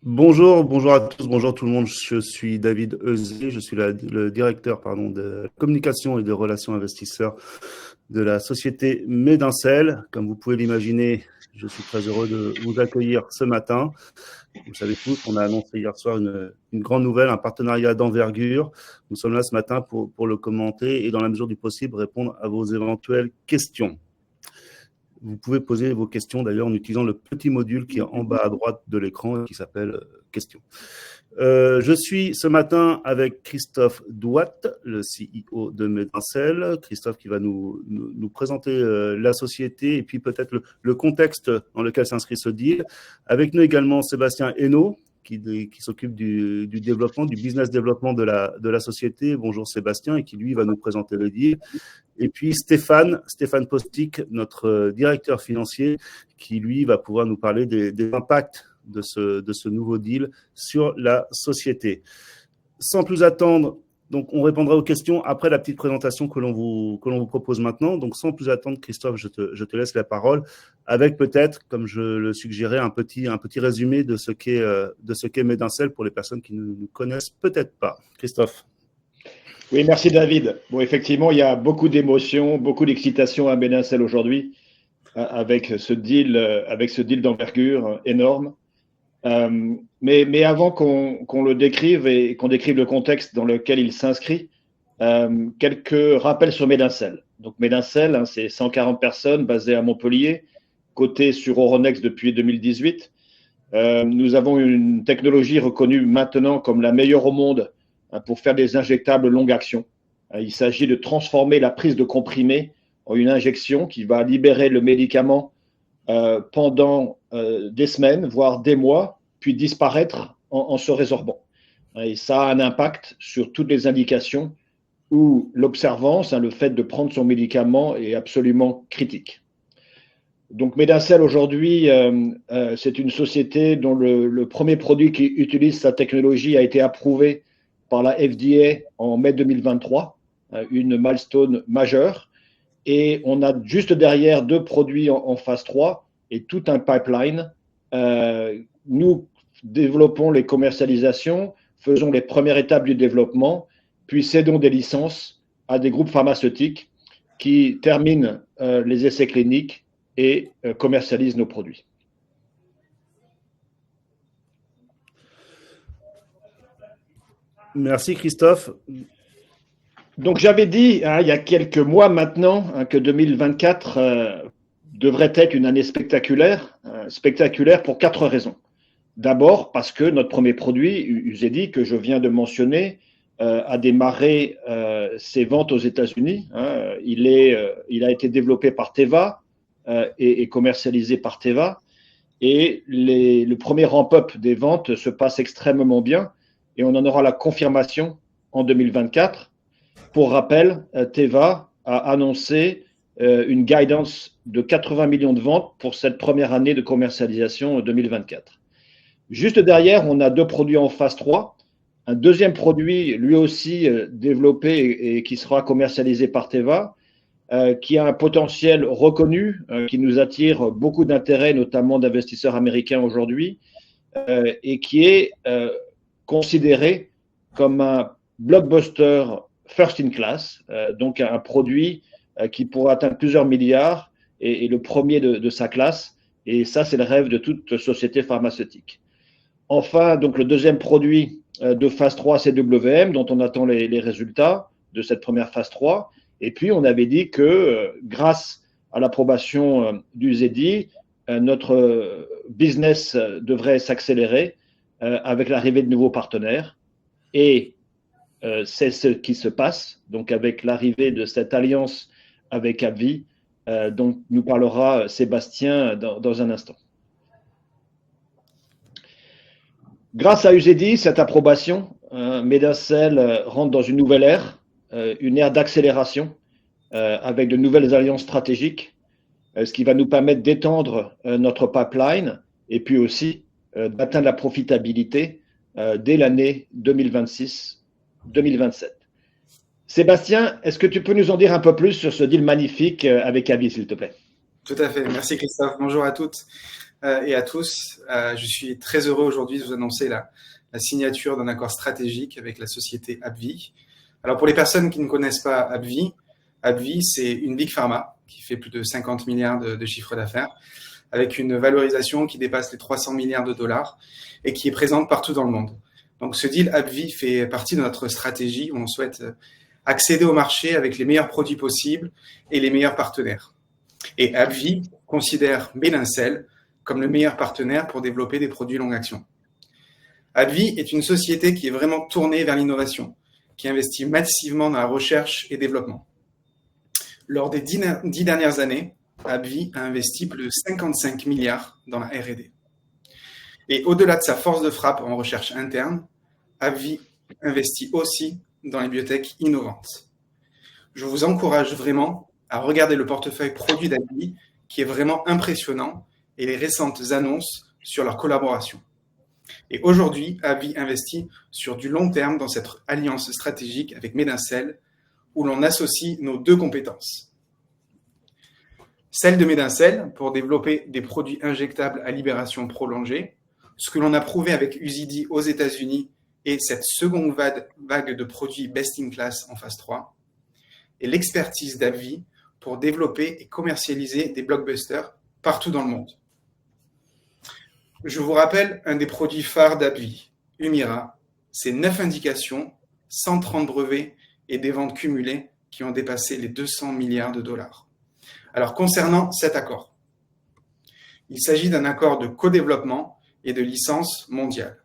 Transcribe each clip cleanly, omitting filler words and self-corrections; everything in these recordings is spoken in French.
Bonjour à tous, bonjour tout le monde. Je suis David Euzé, je suis le directeur de communication et de relations investisseurs de la société Médincel. Comme vous pouvez l'imaginer, je suis très heureux de vous accueillir ce matin. Vous le savez tous, on a annoncé hier soir une grande nouvelle, un partenariat d'envergure. Nous sommes là ce matin pour le commenter et dans la mesure du possible répondre à vos éventuelles questions. Vous pouvez poser vos questions d'ailleurs en utilisant le petit module qui est en bas à droite de l'écran et qui s'appelle questions. Je suis ce matin avec Christophe Douat, le CEO de Médincel. Christophe qui va nous présenter la société et puis peut-être le contexte dans lequel s'inscrit ce deal. Avec nous également Sébastien Hainaut, qui s'occupe du développement, du business développement de la société. Bonjour Sébastien, et qui lui va nous présenter le deal. Et puis Stéphane Postic, notre directeur financier, qui lui va pouvoir nous parler des impacts de ce nouveau deal sur la société. Sans plus attendre, donc on répondra aux questions après la petite présentation que l'on vous propose maintenant. Donc sans plus attendre, Christophe, je te laisse la parole avec peut-être, comme je le suggérais, un petit résumé de ce qu'est Médincel pour les personnes qui ne nous connaissent peut-être pas. Christophe. Oui, merci David. Bon, effectivement, il y a beaucoup d'émotions, beaucoup d'excitation à Médincel aujourd'hui avec ce deal d'envergure énorme. Mais avant qu'on le décrive et qu'on décrive le contexte dans lequel il s'inscrit, quelques rappels sur Médincel. Donc Médincel, c'est 140 personnes basées à Montpellier, cotées sur Euronext depuis 2018. Nous avons une technologie reconnue maintenant comme la meilleure au monde pour faire des injectables longue action. Il s'agit de transformer la prise de comprimés en une injection qui va libérer le médicament pendant des semaines, voire des mois, puis disparaître en se résorbant. Et ça a un impact sur toutes les indications où l'observance, le fait de prendre son médicament est absolument critique. Donc Médincel aujourd'hui, c'est une société dont le premier produit qui utilise sa technologie a été approuvé par la FDA en mai 2023, une milestone majeure. Et on a juste derrière 2 produits en phase 3 et tout un pipeline. Nous développons les commercialisations, faisons les premières étapes du développement, puis cédons des licences à des groupes pharmaceutiques qui terminent les essais cliniques et commercialisent nos produits. Merci Christophe. Donc j'avais dit il y a quelques mois maintenant que 2024 devrait être une année spectaculaire pour 4 raisons. D'abord parce que notre premier produit, Uzedy, que je viens de mentionner, a démarré ses ventes aux États-Unis. Il a été développé par Teva et commercialisé par Teva. Et le premier ramp-up des ventes se passe extrêmement bien et on en aura la confirmation en 2024. Pour rappel, Teva a annoncé une guidance de 80 millions de ventes pour cette première année de commercialisation 2024. Juste derrière, on a 2 produits en phase 3. Un deuxième produit, lui aussi développé et qui sera commercialisé par Teva, qui a un potentiel reconnu, qui nous attire beaucoup d'intérêt, notamment d'investisseurs américains aujourd'hui, et qui est considéré comme un blockbuster first in class, donc un produit qui pourrait atteindre plusieurs milliards et le premier de sa classe. Et ça, c'est le rêve de toute société pharmaceutique. Enfin, donc le deuxième produit de phase 3, c'est WM, dont on attend les résultats de cette première phase 3. Et puis, on avait dit que grâce à l'approbation d'Uzedy, notre business devrait s'accélérer avec l'arrivée de nouveaux partenaires. Et c'est ce qui se passe, donc avec l'arrivée de cette alliance avec AbbVie, dont nous parlera Sébastien dans un instant. Grâce à Uzedy, cette approbation, Médincel rentre dans une nouvelle ère, une ère d'accélération avec de nouvelles alliances stratégiques, ce qui va nous permettre d'étendre notre pipeline et puis aussi d'atteindre la profitabilité dès l'année 2026-2027. Sébastien, est-ce que tu peux nous en dire un peu plus sur ce deal magnifique avec AbbVie, s'il te plaît? Tout à fait. Merci Christophe. Bonjour à toutes. et à tous. Je suis très heureux aujourd'hui de vous annoncer la signature d'un accord stratégique avec la société AbbVie. Alors pour les personnes qui ne connaissent pas AbbVie, c'est une big pharma qui fait plus de 50 milliards de chiffre d'affaires, avec une valorisation qui dépasse les 300 milliards de dollars et qui est présente partout dans le monde. Donc ce deal AbbVie fait partie de notre stratégie où on souhaite accéder au marché avec les meilleurs produits possibles et les meilleurs partenaires. Et AbbVie considère Medincell comme le meilleur partenaire pour développer des produits longue action. AbbVie est une société qui est vraiment tournée vers l'innovation, qui investit massivement dans la recherche et développement. Lors des 10 dernières années, AbbVie a investi plus de 55 milliards dans la R&D. Et au-delà de sa force de frappe en recherche interne, AbbVie investit aussi dans les biotech innovantes. Je vous encourage vraiment à regarder le portefeuille produit d'AbbVie qui est vraiment impressionnant et les récentes annonces sur leur collaboration. Et aujourd'hui, AbbVie investit sur du long terme dans cette alliance stratégique avec Medincell où l'on associe nos deux compétences. Celle de Medincell pour développer des produits injectables à libération prolongée, ce que l'on a prouvé avec Uzedy aux États-Unis et cette seconde vague de produits best-in-class en phase 3, et l'expertise d'AbbVie pour développer et commercialiser des blockbusters partout dans le monde. Je vous rappelle un des produits phares d'AbbVie, Humira, c'est 9 indications, 130 brevets et des ventes cumulées qui ont dépassé les 200 milliards de dollars. Alors concernant cet accord, il s'agit d'un accord de co-développement et de licence mondiale.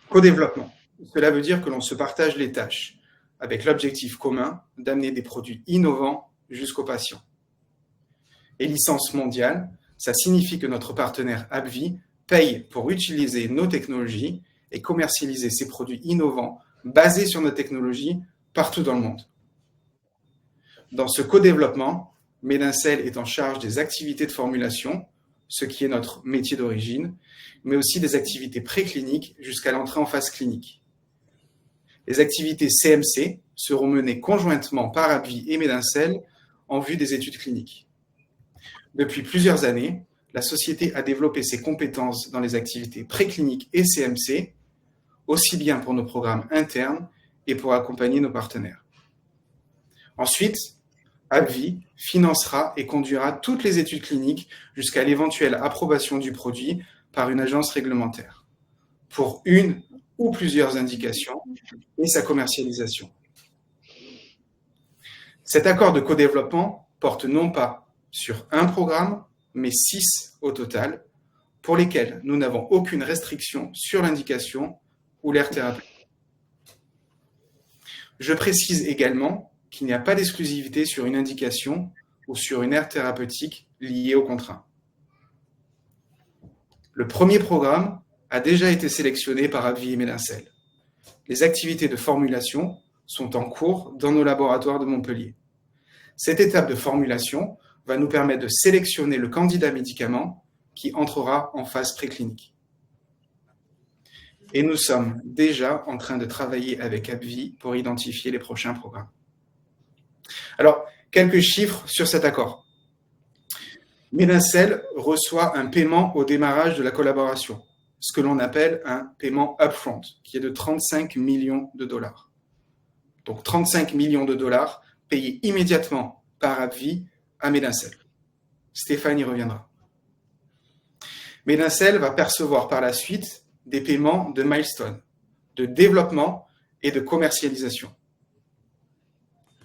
Co-développement, cela veut dire que l'on se partage les tâches avec l'objectif commun d'amener des produits innovants jusqu'aux patients. Et licence mondiale, ça signifie que notre partenaire AbbVie paye pour utiliser nos technologies et commercialiser ces produits innovants basés sur nos technologies partout dans le monde. Dans ce co-développement, Medincell est en charge des activités de formulation, ce qui est notre métier d'origine, mais aussi des activités précliniques jusqu'à l'entrée en phase clinique. Les activités CMC seront menées conjointement par AbbVie et Medincell en vue des études cliniques. Depuis plusieurs années, la société a développé ses compétences dans les activités précliniques et CMC, aussi bien pour nos programmes internes et pour accompagner nos partenaires. Ensuite, AbbVie financera et conduira toutes les études cliniques jusqu'à l'éventuelle approbation du produit par une agence réglementaire, pour une ou plusieurs indications et sa commercialisation. Cet accord de co-développement porte non pas sur un programme, mais 6 au total, pour lesquels nous n'avons aucune restriction sur l'indication ou l'aire thérapeutique. Je précise également qu'il n'y a pas d'exclusivité sur une indication ou sur une aire thérapeutique liée au contrat. Le premier programme a déjà été sélectionné par AbbVie et Medincell. Les activités de formulation sont en cours dans nos laboratoires de Montpellier. Cette étape de formulation va nous permettre de sélectionner le candidat médicament qui entrera en phase préclinique. Et nous sommes déjà en train de travailler avec AbbVie pour identifier les prochains programmes. Alors, quelques chiffres sur cet accord. Medincell reçoit un paiement au démarrage de la collaboration, ce que l'on appelle un paiement upfront, qui est de 35 millions de dollars. Donc 35 millions de dollars payés immédiatement par AbbVie à Medincell. Stéphane y reviendra. Medincell va percevoir par la suite des paiements de milestone, de développement et de commercialisation.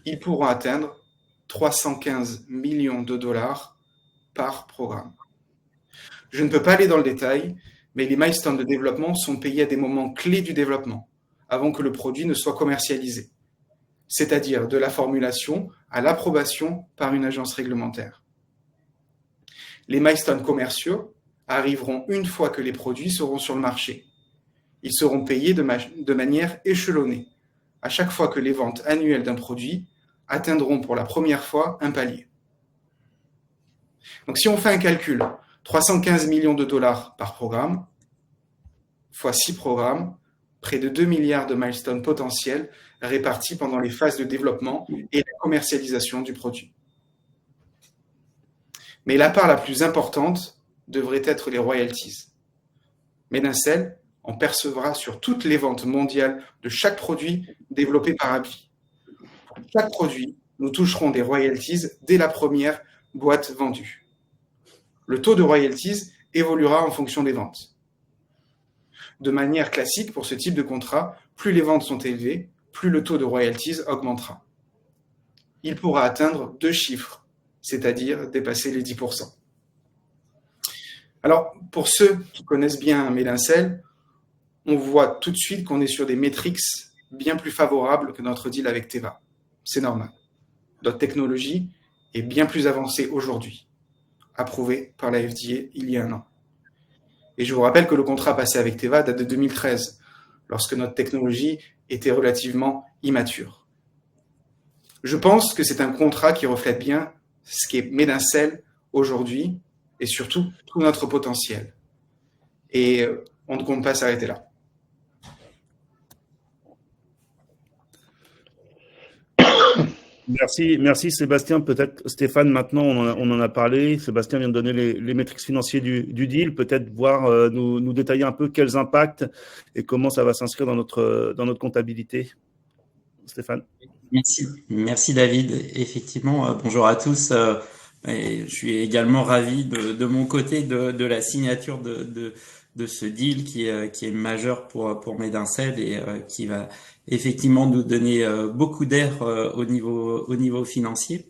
Ils pourront atteindre 315 millions de dollars par programme. Je ne peux pas aller dans le détail, mais les milestones de développement sont payés à des moments clés du développement, avant que le produit ne soit commercialisé, c'est-à-dire de la formulation à l'approbation par une agence réglementaire. Les milestones commerciaux arriveront une fois que les produits seront sur le marché. Ils seront payés de manière échelonnée, à chaque fois que les ventes annuelles d'un produit atteindront pour la première fois un palier. Donc si on fait un calcul, 315 millions de dollars par programme, fois 6 programmes, près de 2 milliards de milestones potentiels répartis pendant les phases de développement et la commercialisation du produit. Mais la part la plus importante devraient être les royalties. Medincell en percevra sur toutes les ventes mondiales de chaque produit développé par AbbVie. Pour chaque produit, nous toucherons des royalties dès la première boîte vendue. Le taux de royalties évoluera en fonction des ventes. De manière classique, pour ce type de contrat, plus les ventes sont élevées, plus le taux de royalties augmentera. Il pourra atteindre 2 chiffres, c'est-à-dire dépasser les 10%. Alors, pour ceux qui connaissent bien Medincell, on voit tout de suite qu'on est sur des métriques bien plus favorables que notre deal avec Teva. C'est normal. Notre technologie est bien plus avancée aujourd'hui, approuvée par la FDA il y a 1 an. Et je vous rappelle que le contrat passé avec Teva date de 2013, lorsque notre technologie était relativement immature. Je pense que c'est un contrat qui reflète bien ce qu'est Medincell aujourd'hui et surtout tout notre potentiel. Et on ne compte pas s'arrêter là. Merci Sébastien. Peut-être Stéphane, maintenant on en a parlé. Sébastien vient de donner les métriques financiers du deal. Peut-être voir nous détailler un peu quels impacts et comment ça va s'inscrire dans notre comptabilité. Stéphane. Merci David. Effectivement, bonjour à tous. Et je suis également ravi de mon côté de la signature de ce deal qui est majeur pour Medincell et qui va effectivement nous donner beaucoup d'air au niveau financier.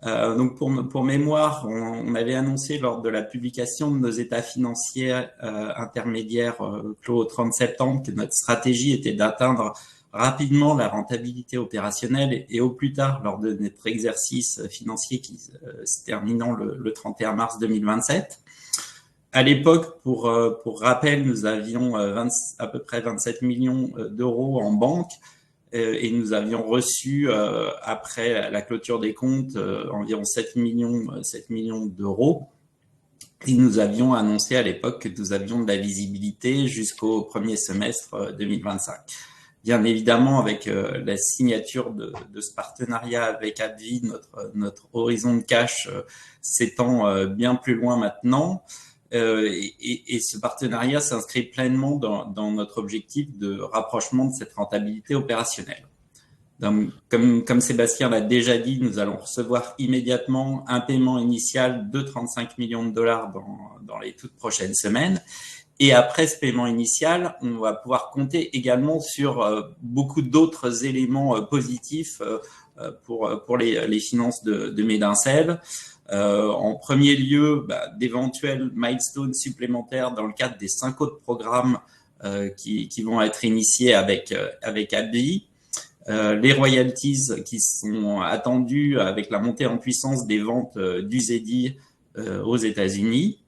Donc pour mémoire, on avait annoncé lors de la publication de nos états financiers intermédiaires clos au 30 septembre que notre stratégie était d'atteindre rapidement la rentabilité opérationnelle et au plus tard lors de notre exercice financier qui se terminant le 31 mars 2027. À l'époque, pour rappel, nous avions à peu près 27 millions d'euros en banque et nous avions reçu, après la clôture des comptes, environ 7 millions d'euros. Et nous avions annoncé à l'époque que nous avions de la visibilité jusqu'au premier semestre 2025. Bien évidemment, avec la signature de ce partenariat avec AbbVie, notre horizon de cash s'étend bien plus loin maintenant. Et ce partenariat s'inscrit pleinement dans notre objectif de rapprochement de cette rentabilité opérationnelle. Donc, comme Sébastien l'a déjà dit, nous allons recevoir immédiatement un paiement initial de 35 millions de dollars dans les toutes prochaines semaines. Et après ce paiement initial, on va pouvoir compter également sur beaucoup d'autres éléments positifs pour les finances de Medincell. En premier lieu, d'éventuels milestones supplémentaires dans le cadre des 5 autres programmes qui vont être initiés avec AbbVie. Les royalties qui sont attendues avec la montée en puissance des ventes d'Uzedy aux États-Unis.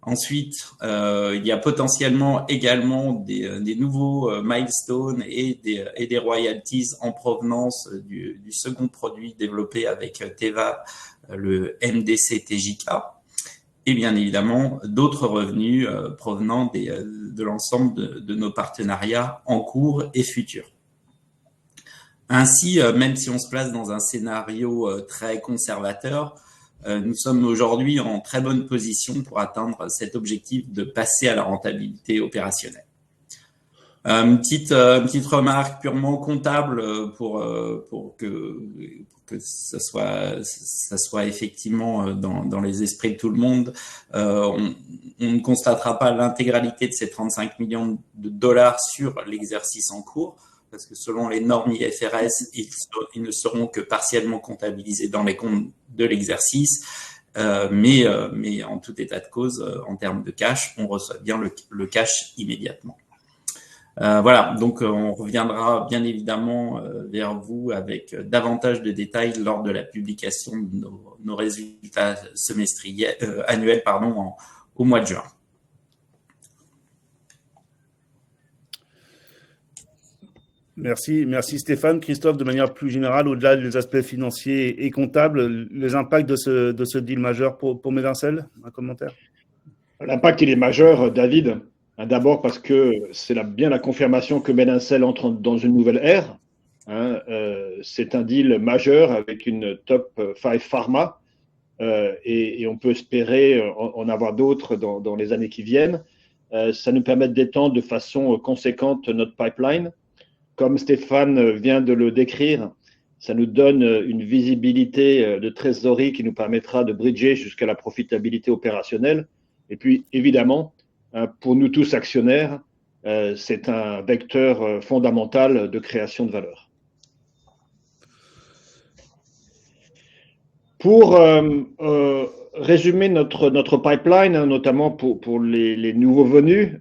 Ensuite, il y a potentiellement également des nouveaux milestones et des royalties en provenance du second produit développé avec Teva, le MDC-TJK, et bien évidemment d'autres revenus provenant de l'ensemble de nos partenariats en cours et futurs. Ainsi, même si on se place dans un scénario très conservateur, nous sommes aujourd'hui en très bonne position pour atteindre cet objectif de passer à la rentabilité opérationnelle. Une petite remarque purement comptable pour que ça soit effectivement dans les esprits de tout le monde. On ne constatera pas l'intégralité de ces 35 millions de dollars sur l'exercice en cours, parce que selon les normes IFRS, ils ne seront que partiellement comptabilisés dans les comptes de l'exercice. Mais en tout état de cause, en termes de cash, on reçoit bien le cash immédiatement. Voilà, donc on reviendra bien évidemment vers vous avec davantage de détails lors de la publication de nos résultats annuels au mois de juin. Merci Stéphane. Christophe, de manière plus générale, au-delà des aspects financiers et comptables, les impacts de ce deal majeur pour Medincell, un commentaire? L'impact, il est majeur, David. D'abord parce que c'est bien la confirmation que Medincell entre dans une nouvelle ère. C'est un deal majeur avec une top 5 pharma et on peut espérer en avoir d'autres dans les années qui viennent. Ça nous permet d'étendre de façon conséquente notre pipeline. Comme Stéphane vient de le décrire, ça nous donne une visibilité de trésorerie qui nous permettra de bridger jusqu'à la profitabilité opérationnelle. Et puis, évidemment, pour nous tous actionnaires, c'est un vecteur fondamental de création de valeur. Pour résumer notre pipeline, notamment pour les nouveaux venus,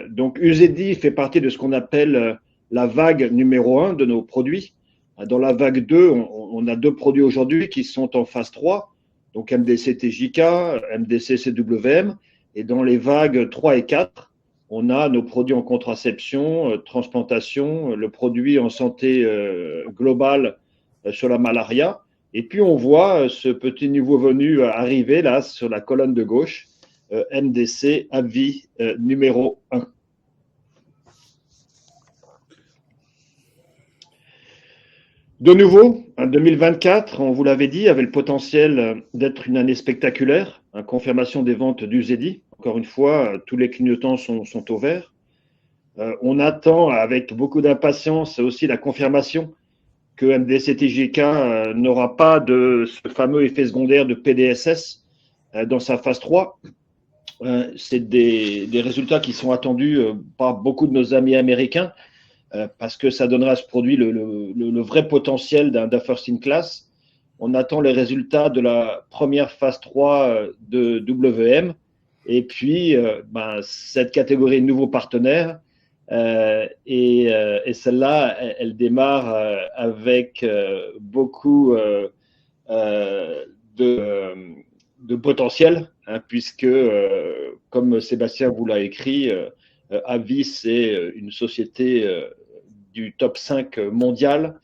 donc Uzedi fait partie de ce qu'on appelle la vague numéro 1 de nos produits. Dans la vague 2, on a 2 produits aujourd'hui qui sont en phase 3, donc MDC TJK, MDC CWM, et dans les vagues 3 et 4, on a nos produits en contraception, transplantation, le produit en santé globale sur la malaria. Et puis, on voit ce petit nouveau venu arriver là sur la colonne de gauche, MDC AbbVie numéro 1. De nouveau, 2024, on vous l'avait dit, avait le potentiel d'être une année spectaculaire, confirmation des ventes d'Uzedi. Encore une fois, tous les clignotants sont au vert. On attend avec beaucoup d'impatience aussi la confirmation que MDC-TJK n'aura pas de ce fameux effet secondaire de PDSS dans sa phase 3. C'est des résultats qui sont attendus par beaucoup de nos amis américains parce que ça donnera à ce produit le vrai potentiel d'un first in class. On attend les résultats de la première phase 3 de WM et puis cette catégorie de nouveaux partenaires. Et celle-là, elle démarre avec beaucoup de potentiel, puisque, comme Sébastien vous l'a écrit, AbbVie, c'est une société du top 5 mondial,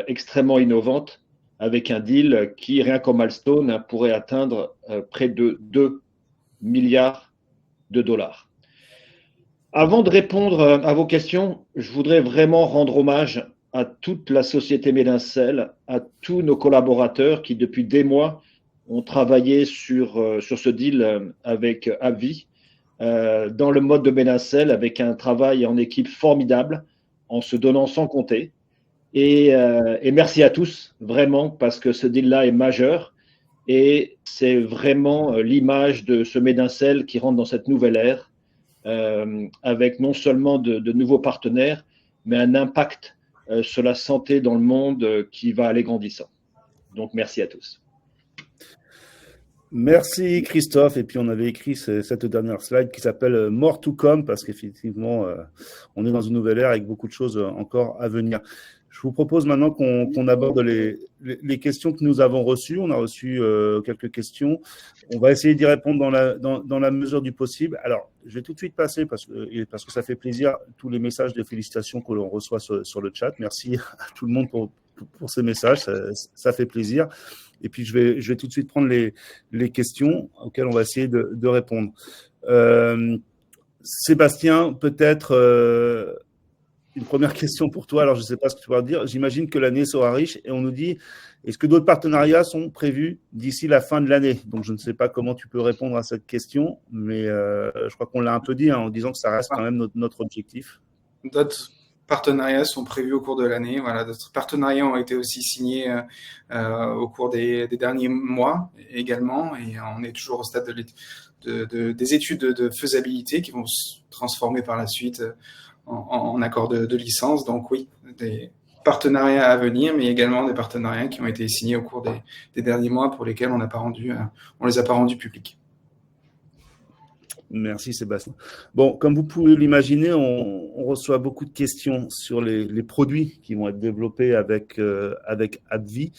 extrêmement innovante, avec un deal qui, rien qu'en milestone, pourrait atteindre près de 2 milliards de dollars. Avant de répondre à vos questions, je voudrais vraiment rendre hommage à toute la société Medincell, à tous nos collaborateurs qui, depuis des mois, ont travaillé sur ce deal avec AbbVie, dans le mode de Medincell, avec un travail en équipe formidable, en se donnant sans compter. Et merci à tous, vraiment, parce que ce deal-là est majeur et c'est vraiment l'image de ce Medincell qui rentre dans cette nouvelle ère. Avec non seulement de nouveaux partenaires, mais un impact sur la santé dans le monde qui va aller grandissant. Donc, merci à tous. Merci Christophe. Et puis, on avait écrit cette dernière slide qui s'appelle More to come parce qu'effectivement, on est dans une nouvelle ère avec beaucoup de choses encore à venir. Je vous propose maintenant qu'on aborde les questions que nous avons reçues. On a reçu quelques questions. On va essayer d'y répondre dans la mesure du possible. Alors, je vais tout de suite passer, parce que ça fait plaisir, tous les messages de félicitations que l'on reçoit sur le chat. Merci à tout le monde pour ces messages, ça fait plaisir. Et puis, je vais tout de suite prendre les questions auxquelles on va essayer de répondre. Sébastien, peut-être... une première question pour toi. Alors, je ne sais pas ce que tu vas dire. J'imagine que l'année sera riche et on nous dit, est-ce que d'autres partenariats sont prévus d'ici la fin de l'année? Donc, je ne sais pas comment tu peux répondre à cette question, mais je crois qu'on l'a un peu dit en disant que ça reste quand même notre objectif. D'autres partenariats sont prévus au cours de l'année. Voilà, d'autres partenariats ont été aussi signés au cours des derniers mois également. Et on est toujours au stade des études de faisabilité qui vont se transformer par la suite en accord de licence. Donc oui, des partenariats à venir, mais également des partenariats qui ont été signés au cours des derniers mois pour lesquels on les a pas rendus publics. Merci Sébastien. Bon, comme vous pouvez l'imaginer, on reçoit beaucoup de questions sur les produits qui vont être développés avec AbbVie.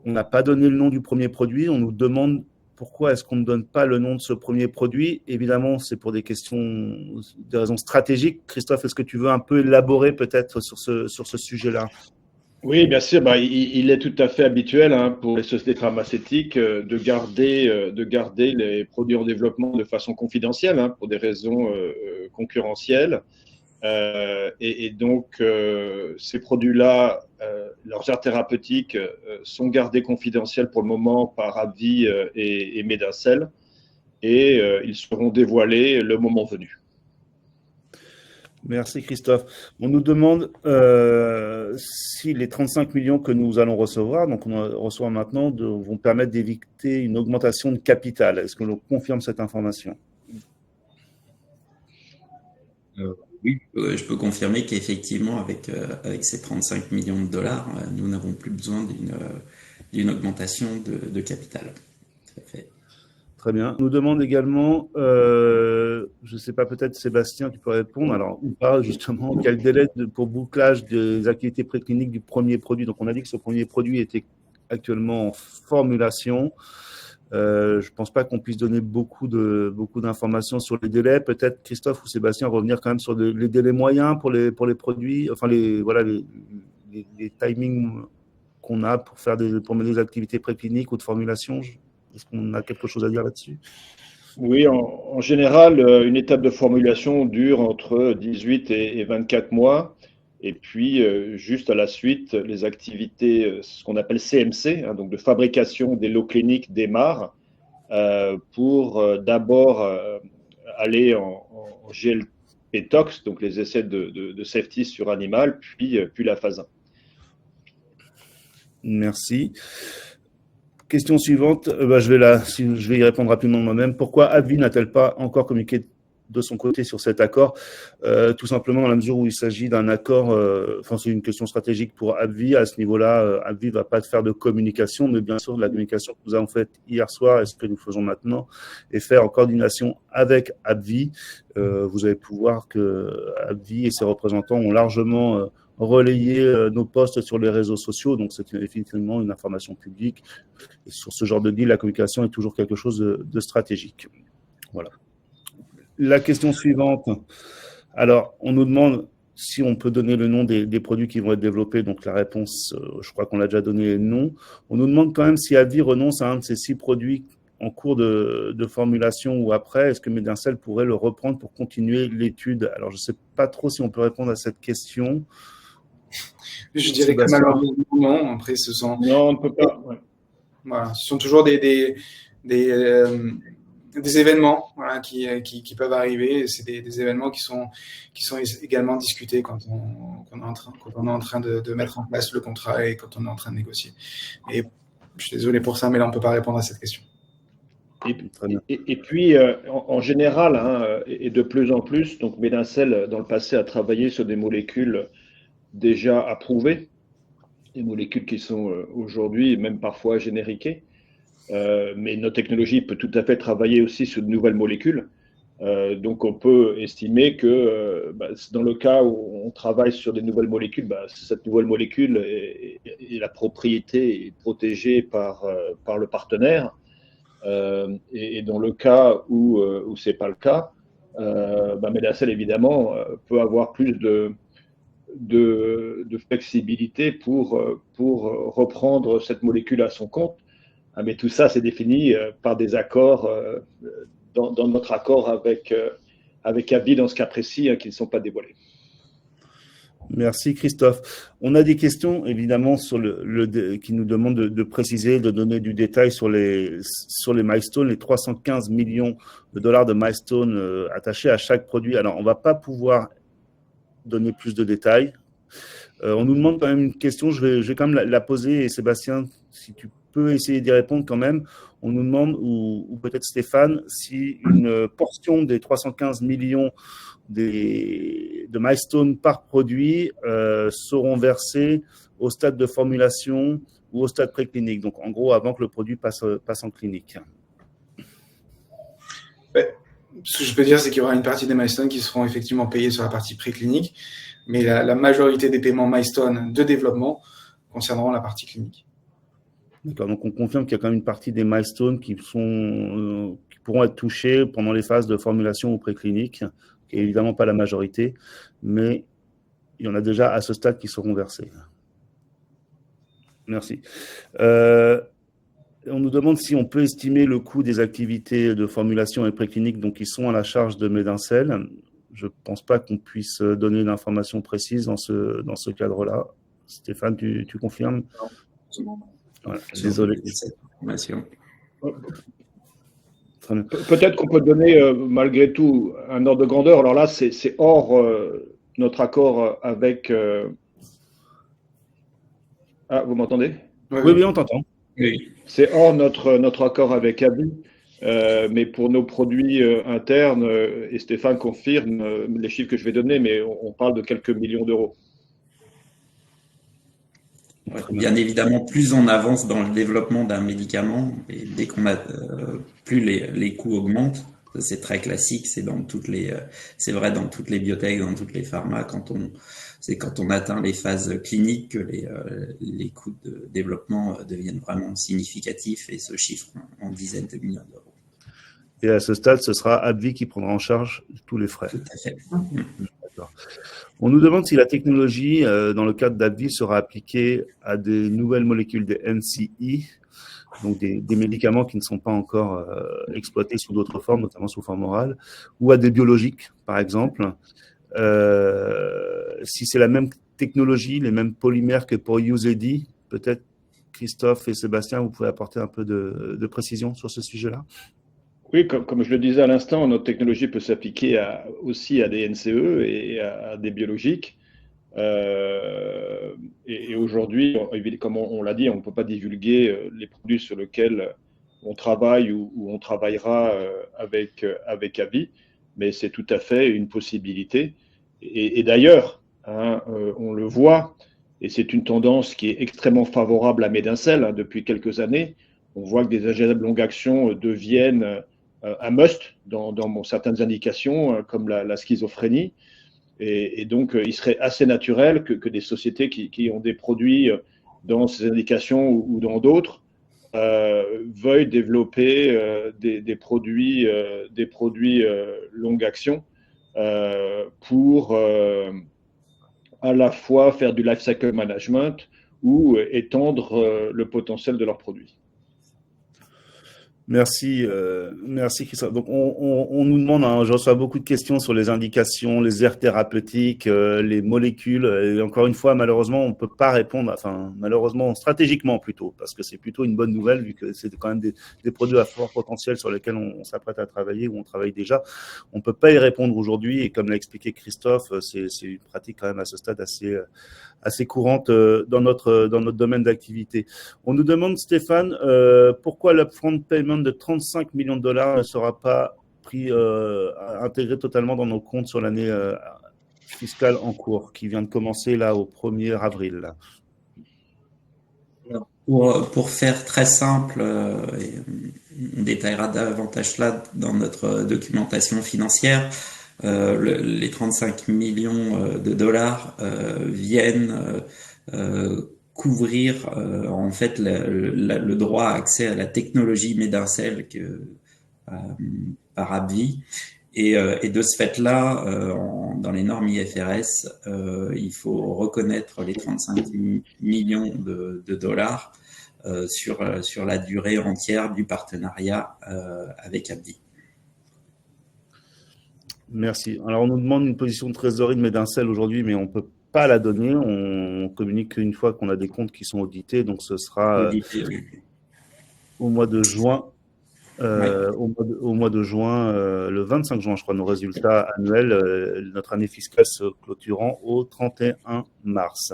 On n'a pas donné le nom du premier produit. On nous demande pourquoi est-ce qu'on ne donne pas le nom de ce premier produit. Évidemment, c'est pour des raisons stratégiques. Christophe, est-ce que tu veux un peu élaborer peut-être sur ce sujet-là? Oui, bien sûr. Il est tout à fait habituel pour les sociétés pharmaceutiques de garder les produits en développement de façon confidentielle pour des raisons concurrentielles. Et donc, ces produits-là, leurs aires thérapeutiques sont gardés confidentiels pour le moment par AbbVie et Medincell, et ils seront dévoilés le moment venu. Merci Christophe. On nous demande si les 35 millions que nous allons recevoir, donc on reçoit maintenant, vont permettre d'éviter une augmentation de capital. Est-ce que l'on confirme cette information? Oui, je peux confirmer qu'effectivement, avec ces 35 millions de dollars, nous n'avons plus besoin d'une augmentation de capital. Tout à fait. Très bien. On nous demande également, je ne sais pas, peut-être Sébastien, tu peux répondre. Alors, on parle justement quel délai pour bouclage des activités précliniques du premier produit. Donc, on a dit que ce premier produit était actuellement en formulation. Je ne pense pas qu'on puisse donner beaucoup d'informations sur les délais. Peut-être Christophe ou Sébastien revenir quand même sur les délais moyens pour les produits, enfin les timings qu'on a pour mener des activités précliniques ou de formulation. Est-ce qu'on a quelque chose à dire là-dessus? Oui, en général, une étape de formulation dure entre 18 et 24 mois. Et puis, juste à la suite, les activités, ce qu'on appelle CMC, donc de fabrication des lots cliniques démarrent pour d'abord aller en GLP tox, donc les essais de safety sur animal, puis la phase 1. Merci. Question suivante, je vais y répondre rapidement moi-même. Pourquoi AbbVie n'a-t-elle pas encore communiqué de son côté sur cet accord? Tout simplement dans la mesure où il s'agit d'un accord, c'est une question stratégique pour AbbVie. À ce niveau-là, AbbVie ne va pas faire de communication, mais bien sûr, la communication que nous avons faite hier soir et ce que nous faisons maintenant est faire en coordination avec AbbVie. Vous allez pouvoir que AbbVie et ses représentants ont largement relayer nos posts sur les réseaux sociaux, donc c'est effectivement une information publique. Et sur ce genre de deal, la communication est toujours quelque chose de stratégique. Voilà. La question suivante. Alors, on nous demande si on peut donner le nom des produits qui vont être développés. Donc, la réponse, je crois qu'on l'a déjà donné, non. On nous demande quand même si AbbVie renonce à un de ces 6 produits en cours de formulation ou après. Est-ce que Medincell pourrait le reprendre pour continuer l'étude? Alors, je ne sais pas trop si on peut répondre à cette question. Je dirais que malheureusement, non. Après, Non, on ne peut pas. Ouais. Voilà, ce sont toujours des événements, voilà, qui peuvent arriver. C'est des événements qui sont également discutés quand on est en train de mettre en place le contrat et quand on est en train de négocier. Et je suis désolé pour ça, mais là, on ne peut pas répondre à cette question. Et puis, en général, et de plus en plus, donc Medincell, dans le passé, a travaillé sur des molécules déjà approuvées, des molécules qui sont aujourd'hui même parfois génériquées. Mais notre technologie peut tout à fait travailler aussi sur de nouvelles molécules. Donc, on peut estimer que dans le cas où on travaille sur des nouvelles molécules, cette nouvelle molécule et la propriété est protégée par le partenaire. Et dans le cas où ce n'est pas le cas, Medincell, évidemment, peut avoir plus de flexibilité pour reprendre cette molécule à son compte. Mais tout ça, c'est défini par des accords, dans notre accord avec AbbVie, dans ce cas précis, qui ne sont pas dévoilés. Merci Christophe. On a des questions évidemment qui nous demandent de préciser, de donner du détail sur les milestones, les 315 millions de dollars de milestones attachés à chaque produit. Alors, on ne va pas pouvoir donner plus de détails. On nous demande quand même une question, je vais quand même la poser, et Sébastien, si tu peux essayer d'y répondre quand même. On nous demande, ou peut-être Stéphane, si une portion des 315 millions de milestones par produit seront versés au stade de formulation ou au stade préclinique. Donc, en gros, avant que le produit passe en clinique. Ce que je peux dire, c'est qu'il y aura une partie des milestones qui seront effectivement payés sur la partie préclinique, mais la majorité des paiements milestones de développement concerneront la partie clinique. D'accord, donc on confirme qu'il y a quand même une partie des milestones qui pourront être touchés pendant les phases de formulation ou préclinique, qui n'est évidemment pas la majorité, mais il y en a déjà à ce stade qui seront versés. Merci. On nous demande si on peut estimer le coût des activités de formulation et préclinique, donc qui sont à la charge de Medincell. je ne pense pas qu'on puisse donner d'informations précises dans ce cadre-là. Stéphane, tu confirmes? Voilà, désolé. Peut-être qu'on peut donner malgré tout un ordre de grandeur. Alors là, c'est hors notre accord avec. Ah, vous m'entendez? Oui, on t'entend. Oui. C'est hors notre accord avec AbbVie, mais pour nos produits internes, et Stéphane confirme les chiffres que je vais donner, mais on parle de quelques millions d'euros. Bien évidemment, plus on avance dans le développement d'un médicament, et dès qu'on a plus les coûts augmentent, c'est très classique, c'est c'est vrai dans toutes les biotech, dans toutes les pharma, quand on atteint les phases cliniques que les coûts de développement deviennent vraiment significatifs et se chiffrent en dizaines de millions d'euros. Et à ce stade, ce sera AbbVie qui prendra en charge tous les frais. Tout à fait. D'accord. On nous demande si la technologie, dans le cadre d'AbbVie, sera appliquée à des nouvelles molécules des NCE, donc des médicaments qui ne sont pas encore exploités sous d'autres formes, notamment sous forme orale, ou à des biologiques, par exemple. Si c'est la même technologie, les mêmes polymères que pour UZD, peut-être Christophe et Sébastien, vous pouvez apporter un peu de précision sur ce sujet-là? Oui, comme je le disais à l'instant, notre technologie peut s'appliquer aussi à des NCE et à des biologiques. Et aujourd'hui, comme on l'a dit, on ne peut pas divulguer les produits sur lesquels on travaille ou on travaillera avec AbbVie, mais c'est tout à fait une possibilité. Et d'ailleurs, on le voit, et c'est une tendance qui est extrêmement favorable à Medincell depuis quelques années. On voit que des injectables longue action deviennent un must dans certaines indications, comme la schizophrénie. Et donc, il serait assez naturel que des sociétés qui ont des produits dans ces indications ou dans d'autres veuillent développer des produits longue action pour à la fois faire du life cycle management ou étendre le potentiel de leurs produits. Merci Christophe. Donc on nous demande, je reçois beaucoup de questions sur les indications, les aires thérapeutiques, les molécules. Et encore une fois, malheureusement, on ne peut pas répondre. Enfin, malheureusement, stratégiquement plutôt, parce que c'est plutôt une bonne nouvelle vu que c'est quand même des produits à fort potentiel sur lesquels on s'apprête à travailler ou on travaille déjà. On ne peut pas y répondre aujourd'hui. Et comme l'a expliqué Christophe, c'est une pratique quand même à ce stade assez courante dans notre domaine d'activité. On nous demande, Stéphane, pourquoi l'upfront payment de 35 millions de dollars ne sera pas intégré totalement dans nos comptes sur l'année fiscale en cours, qui vient de commencer là au 1er avril. Là. Pour faire très simple, on détaillera davantage cela dans notre documentation financière. Les 35 millions de dollars viennent couvrir en fait le droit à accès à la technologie Medincell par AbbVie. Et de ce fait-là, dans les normes IFRS, il faut reconnaître les 35 millions de dollars sur la durée entière du partenariat avec AbbVie. Merci. Alors, on nous demande une position de trésorerie de Medincell aujourd'hui, mais on ne peut pas la donner. On communique qu'une fois qu'on a des comptes qui sont audités. Donc, ce sera au mois de juin. Au mois de juin, le 25 juin, je crois, nos résultats annuels, notre année fiscale se clôturant au 31 mars.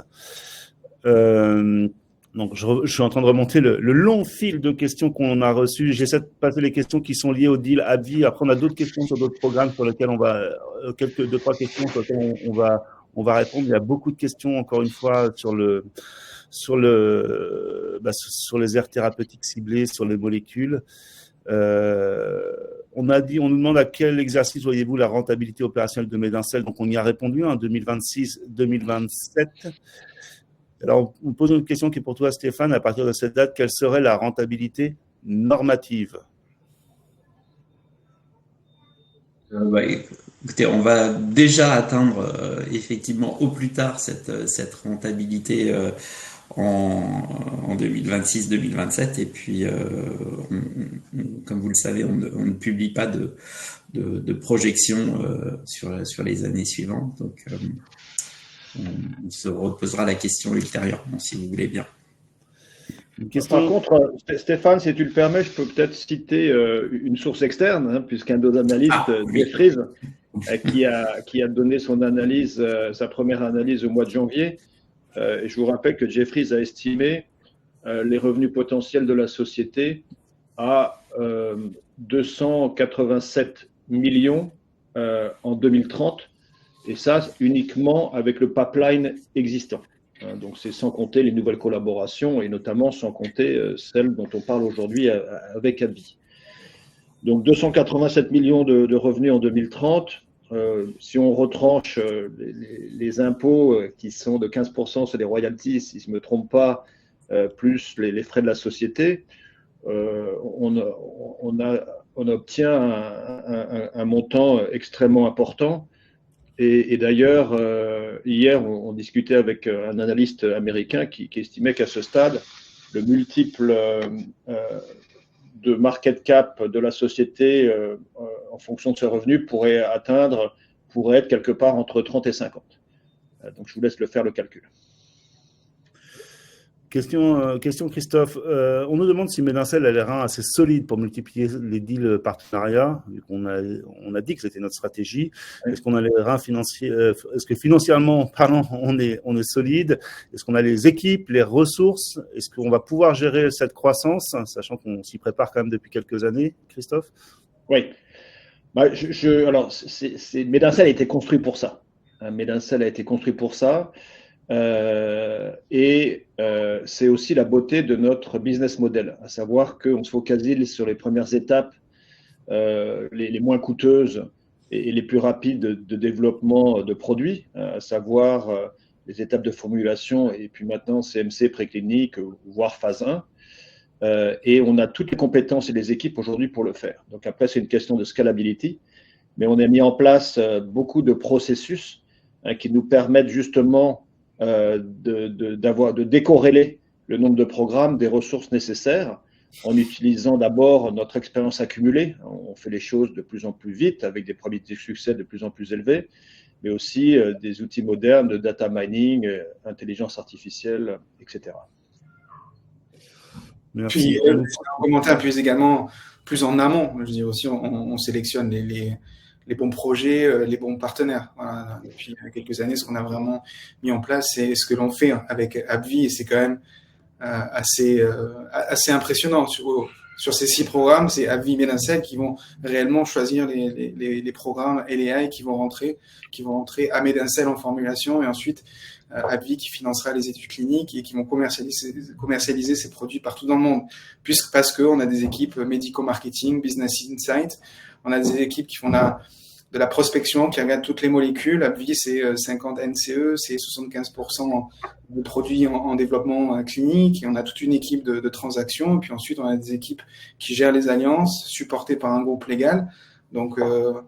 Donc, je suis en train de remonter le long fil de questions qu'on a reçues. J'essaie de passer les questions qui sont liées au deal AbbVie. Après, on a d'autres questions sur d'autres programmes sur lesquels on va, deux, trois questions sur lesquelles on va répondre. Il y a beaucoup de questions, encore une fois, sur les aires thérapeutiques ciblées, sur les molécules. On nous demande à quel exercice voyez-vous la rentabilité opérationnelle de Medincell. Donc, on y a répondu, 2026-2027. Alors, on pose une question qui est pour toi, Stéphane. À partir de cette date, quelle serait la rentabilité normative? Écoutez, on va déjà atteindre effectivement au plus tard cette rentabilité en 2026-2027. Et puis, comme vous le savez, on ne publie pas de projection sur les années suivantes. Donc, on se reposera la question ultérieurement, si vous voulez bien. Par contre, Stéphane, si tu le permets, je peux peut-être citer une source externe, hein, puisqu'un de nos analystes, Jeffries, qui a donné son analyse, sa première analyse au mois de janvier. Et je vous rappelle que Jeffries a estimé les revenus potentiels de la société à 287 millions en 2030, et ça uniquement avec le pipeline existant. Donc c'est sans compter les nouvelles collaborations et notamment sans compter celles dont on parle aujourd'hui avec AbbVie. Donc 287 millions de revenus en 2030. Si on retranche les impôts qui sont de 15% sur les royalties, si je ne me trompe pas, plus les frais de la société, on obtient un montant extrêmement important. Et d'ailleurs, hier, on discutait avec un analyste américain qui estimait qu'à ce stade, le multiple de market cap de la société en fonction de ses revenus pourrait être quelque part entre 30 et 50. Donc, je vous laisse faire le calcul. Question Christophe. On nous demande si Medincell a les reins assez solides pour multiplier les deals partenariats, vu qu'on a dit que c'était notre stratégie. Oui. Est-ce qu'on a les reins financiers, est-ce que financièrement parlant, on est solide? Est-ce qu'on a les équipes, les ressources? Est-ce qu'on va pouvoir gérer cette croissance, sachant qu'on s'y prépare quand même depuis quelques années, Christophe? Oui. Alors, Medincell a été construit pour ça. Medincell a été construit pour ça. C'est aussi la beauté de notre business model, à savoir qu'on se focalise sur les premières étapes, les moins coûteuses et les plus rapides de développement de produits, à savoir les étapes de formulation et puis maintenant CMC préclinique, voire phase 1. Et on a toutes les compétences et les équipes aujourd'hui pour le faire. Donc après, c'est une question de scalability, mais on a mis en place beaucoup de processus qui nous permettent justement de décorréler le nombre de programmes des ressources nécessaires en utilisant d'abord notre expérience accumulée. On fait les choses de plus en plus vite avec des probabilités de succès de plus en plus élevées, mais aussi des outils modernes de data mining, intelligence artificielle, etc. Merci. Puis, on commentait un peu également plus en amont. Je veux dire aussi, on sélectionne les bons projets, les bons partenaires. Voilà. Depuis quelques années, ce qu'on a vraiment mis en place, c'est ce que l'on fait avec AbbVie, et c'est quand même assez impressionnant. Sur ces 6 programmes, c'est AbbVie et Medincell qui vont réellement choisir les programmes LAI qui vont rentrer à Medincell en formulation, et ensuite AbbVie qui financera les études cliniques et qui vont commercialiser ces produits partout dans le monde. Parce qu'on a des équipes médico-marketing, business insight, on a des équipes qui font de la prospection, qui regardent toutes les molécules. AbbVie, c'est 50 NCE, c'est 75% de produits en développement clinique. Et on a toute une équipe de transactions. Et puis ensuite, on a des équipes qui gèrent les alliances, supportées par un groupe légal. Donc,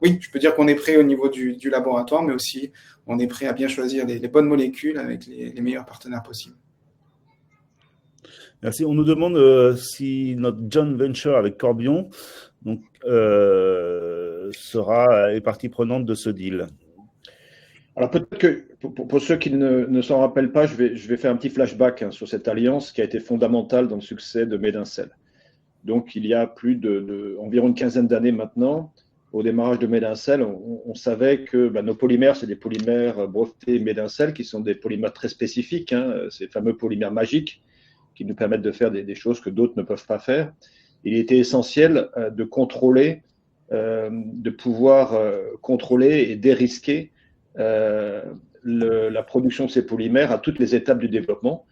oui, je peux dire qu'on est prêt au niveau du laboratoire, mais aussi on est prêt à bien choisir les bonnes molécules avec les meilleurs partenaires possibles. Merci. On nous demande si notre joint venture avec Corbion est partie prenante de ce deal. Alors peut-être que pour ceux qui ne s'en rappellent pas, je vais faire un petit flashback sur cette alliance qui a été fondamentale dans le succès de Medincell. Donc il y a environ une quinzaine d'années maintenant, au démarrage de Medincell, on savait que nos polymères, c'est des polymères brevetés Medincell qui sont des polymères très spécifiques, ces fameux polymères magiques qui nous permettent de faire des choses que d'autres ne peuvent pas faire. Il était essentiel de pouvoir contrôler et dérisquer la production de ces polymères à toutes les étapes du développement,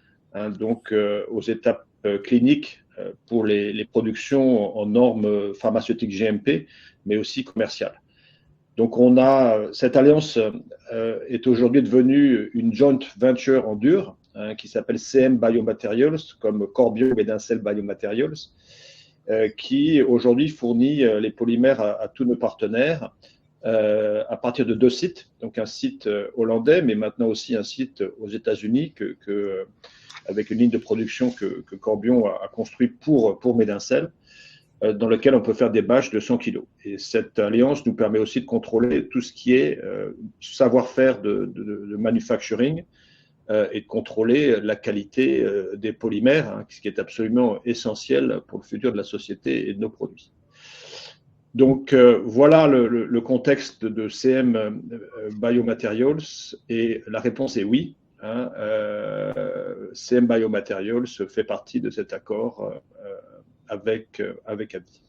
donc aux étapes cliniques pour les productions en normes pharmaceutiques GMP, mais aussi commerciales. Donc cette alliance est aujourd'hui devenue une joint venture en dur qui s'appelle CM Biomaterials, comme Corbion Medincell Biomaterials, qui aujourd'hui fournit les polymères à tous nos partenaires à partir de 2 sites, donc un site hollandais, mais maintenant aussi un site aux États-Unis que avec une ligne de production que Corbion a construite pour Medincell, dans lequel on peut faire des batchs de 100 kg. Et cette alliance nous permet aussi de contrôler tout ce qui est savoir-faire de manufacturing et de contrôler la qualité des polymères, hein, ce qui est absolument essentiel pour le futur de la société et de nos produits. Donc voilà le contexte de CM Biomaterials, et la réponse est oui. Hein, CM Biomaterials fait partie de cet accord avec AbbVie.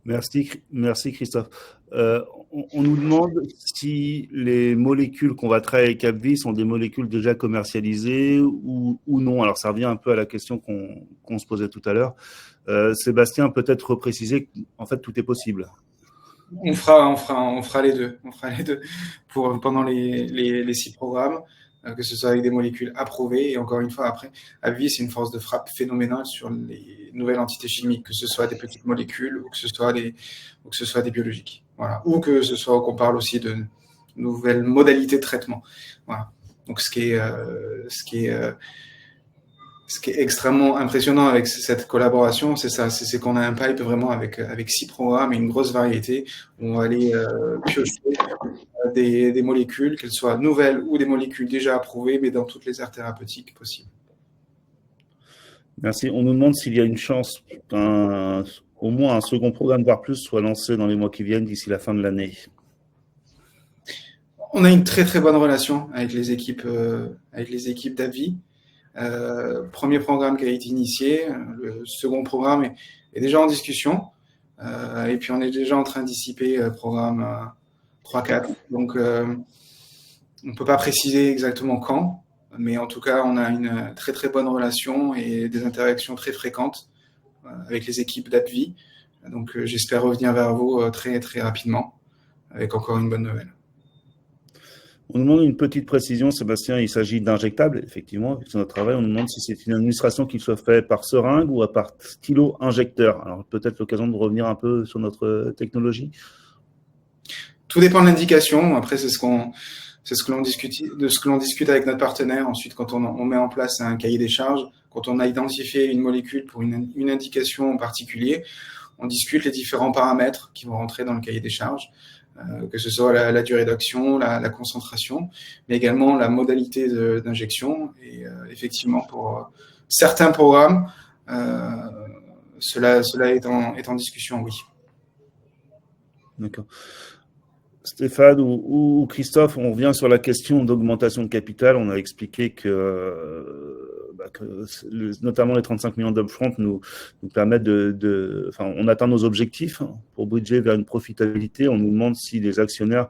Merci Christophe. On nous demande si les molécules qu'on va travailler avec AbbVie sont des molécules déjà commercialisées ou non. Alors ça revient un peu à la question qu'on se posait tout à l'heure. Sébastien, peut-être repréciser qu'en fait tout est possible. On fera les deux. On fera les deux pendant les 6 programmes, que ce soit avec des molécules approuvées. Et encore une fois, après, AbbVie, c'est une force de frappe phénoménale sur les nouvelles entités chimiques, que ce soit des petites molécules ou que ce soit des biologiques. Voilà. Ou que ce soit qu'on parle aussi de nouvelles modalités de traitement. Voilà. Donc, ce qui est extrêmement impressionnant avec cette collaboration, c'est ça, c'est qu'on a un pipe vraiment avec 6 programmes et une grosse variété où on va aller piocher des molécules, qu'elles soient nouvelles ou des molécules déjà approuvées, mais dans toutes les aires thérapeutiques possibles. Merci. On nous demande s'il y a une chance qu'au moins un second programme, voire plus, soit lancé dans les mois qui viennent d'ici la fin de l'année. On a une très très bonne relation avec les équipes d'AbbVie. Premier programme qui a été initié, le second programme est déjà en discussion, et puis on est déjà en train d'anticiper programme 3-4. Donc on ne peut pas préciser exactement quand, mais en tout cas on a une très très bonne relation et des interactions très fréquentes avec les équipes d'AbbVie. Donc j'espère revenir vers vous très très rapidement avec encore une bonne nouvelle. On nous demande une petite précision, Sébastien, il s'agit d'injectables, effectivement, c'est notre travail. On nous demande si c'est une administration qui soit faite par seringue ou par stylo-injecteur. Alors peut-être l'occasion de revenir un peu sur notre technologie. Tout dépend de l'indication. Après, c'est ce que l'on discute avec notre partenaire. Ensuite, quand on met en place un cahier des charges, quand on a identifié une molécule pour une indication en particulier, on discute les différents paramètres qui vont rentrer dans le cahier des charges. Que ce soit la durée d'action, la concentration, mais également la modalité d'injection. Et effectivement, pour certains programmes, cela est en discussion, oui. D'accord. Stéphane ou Christophe, on revient sur la question d'augmentation de capital. On a expliqué que notamment les 35 millions d'upfront nous permettent on atteint nos objectifs pour bridger vers une profitabilité. On nous demande si les actionnaires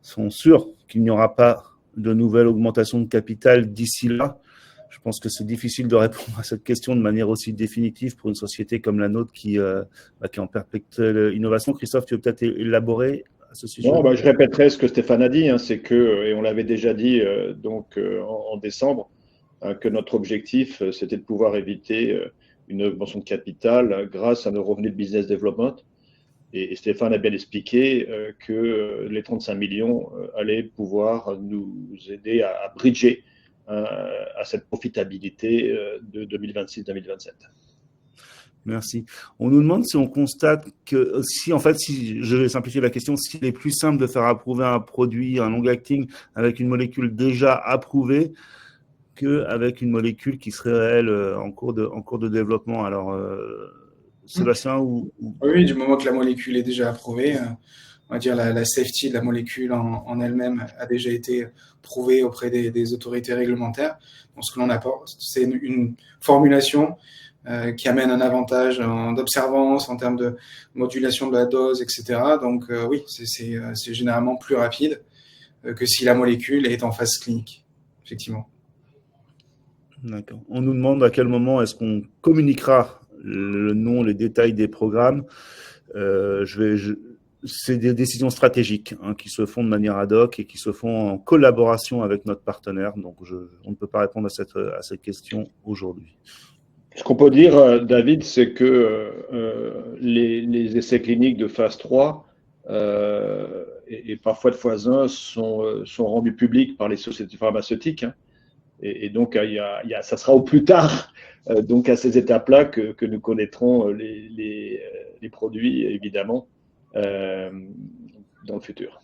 sont sûrs qu'il n'y aura pas de nouvelle augmentation de capital d'ici là. Je pense que c'est difficile de répondre à cette question de manière aussi définitive pour une société comme la nôtre qui est en perpétuelle innovation. Christophe, tu veux peut-être élaborer à ce sujet? Non, je répéterai ce que Stéphane a dit, hein, c'est que, et on l'avait déjà dit en décembre, que notre objectif, c'était de pouvoir éviter une augmentation de capital grâce à nos revenus de business development. Et Stéphane a bien expliqué que les 35 millions allaient pouvoir nous aider à bridger à cette profitabilité de 2026-2027. Merci. On nous demande si on constate que, si je vais simplifier la question, s'il est plus simple de faire approuver un produit, un long-acting, avec une molécule déjà approuvée, qu'avec une molécule qui serait, elle, en cours de développement. Alors, Sébastien Oui, du moment que la molécule est déjà approuvée, on va dire la safety de la molécule en elle-même a déjà été prouvée auprès des autorités réglementaires. Donc, ce que l'on apporte, c'est une formulation qui amène un avantage d'observance en termes de modulation de la dose, etc. Donc, oui, c'est généralement plus rapide que si la molécule est en phase clinique, effectivement. D'accord. On nous demande à quel moment est-ce qu'on communiquera le nom, les détails des programmes. C'est des décisions stratégiques qui se font de manière ad hoc et qui se font en collaboration avec notre partenaire. Donc, on ne peut pas répondre à cette question aujourd'hui. Ce qu'on peut dire, David, c'est que les essais cliniques de phase 3 et parfois de phase 1 sont rendus publics par les sociétés pharmaceutiques. Et donc, ça sera au plus tard, donc à ces étapes-là, que nous connaîtrons les produits, évidemment, dans le futur.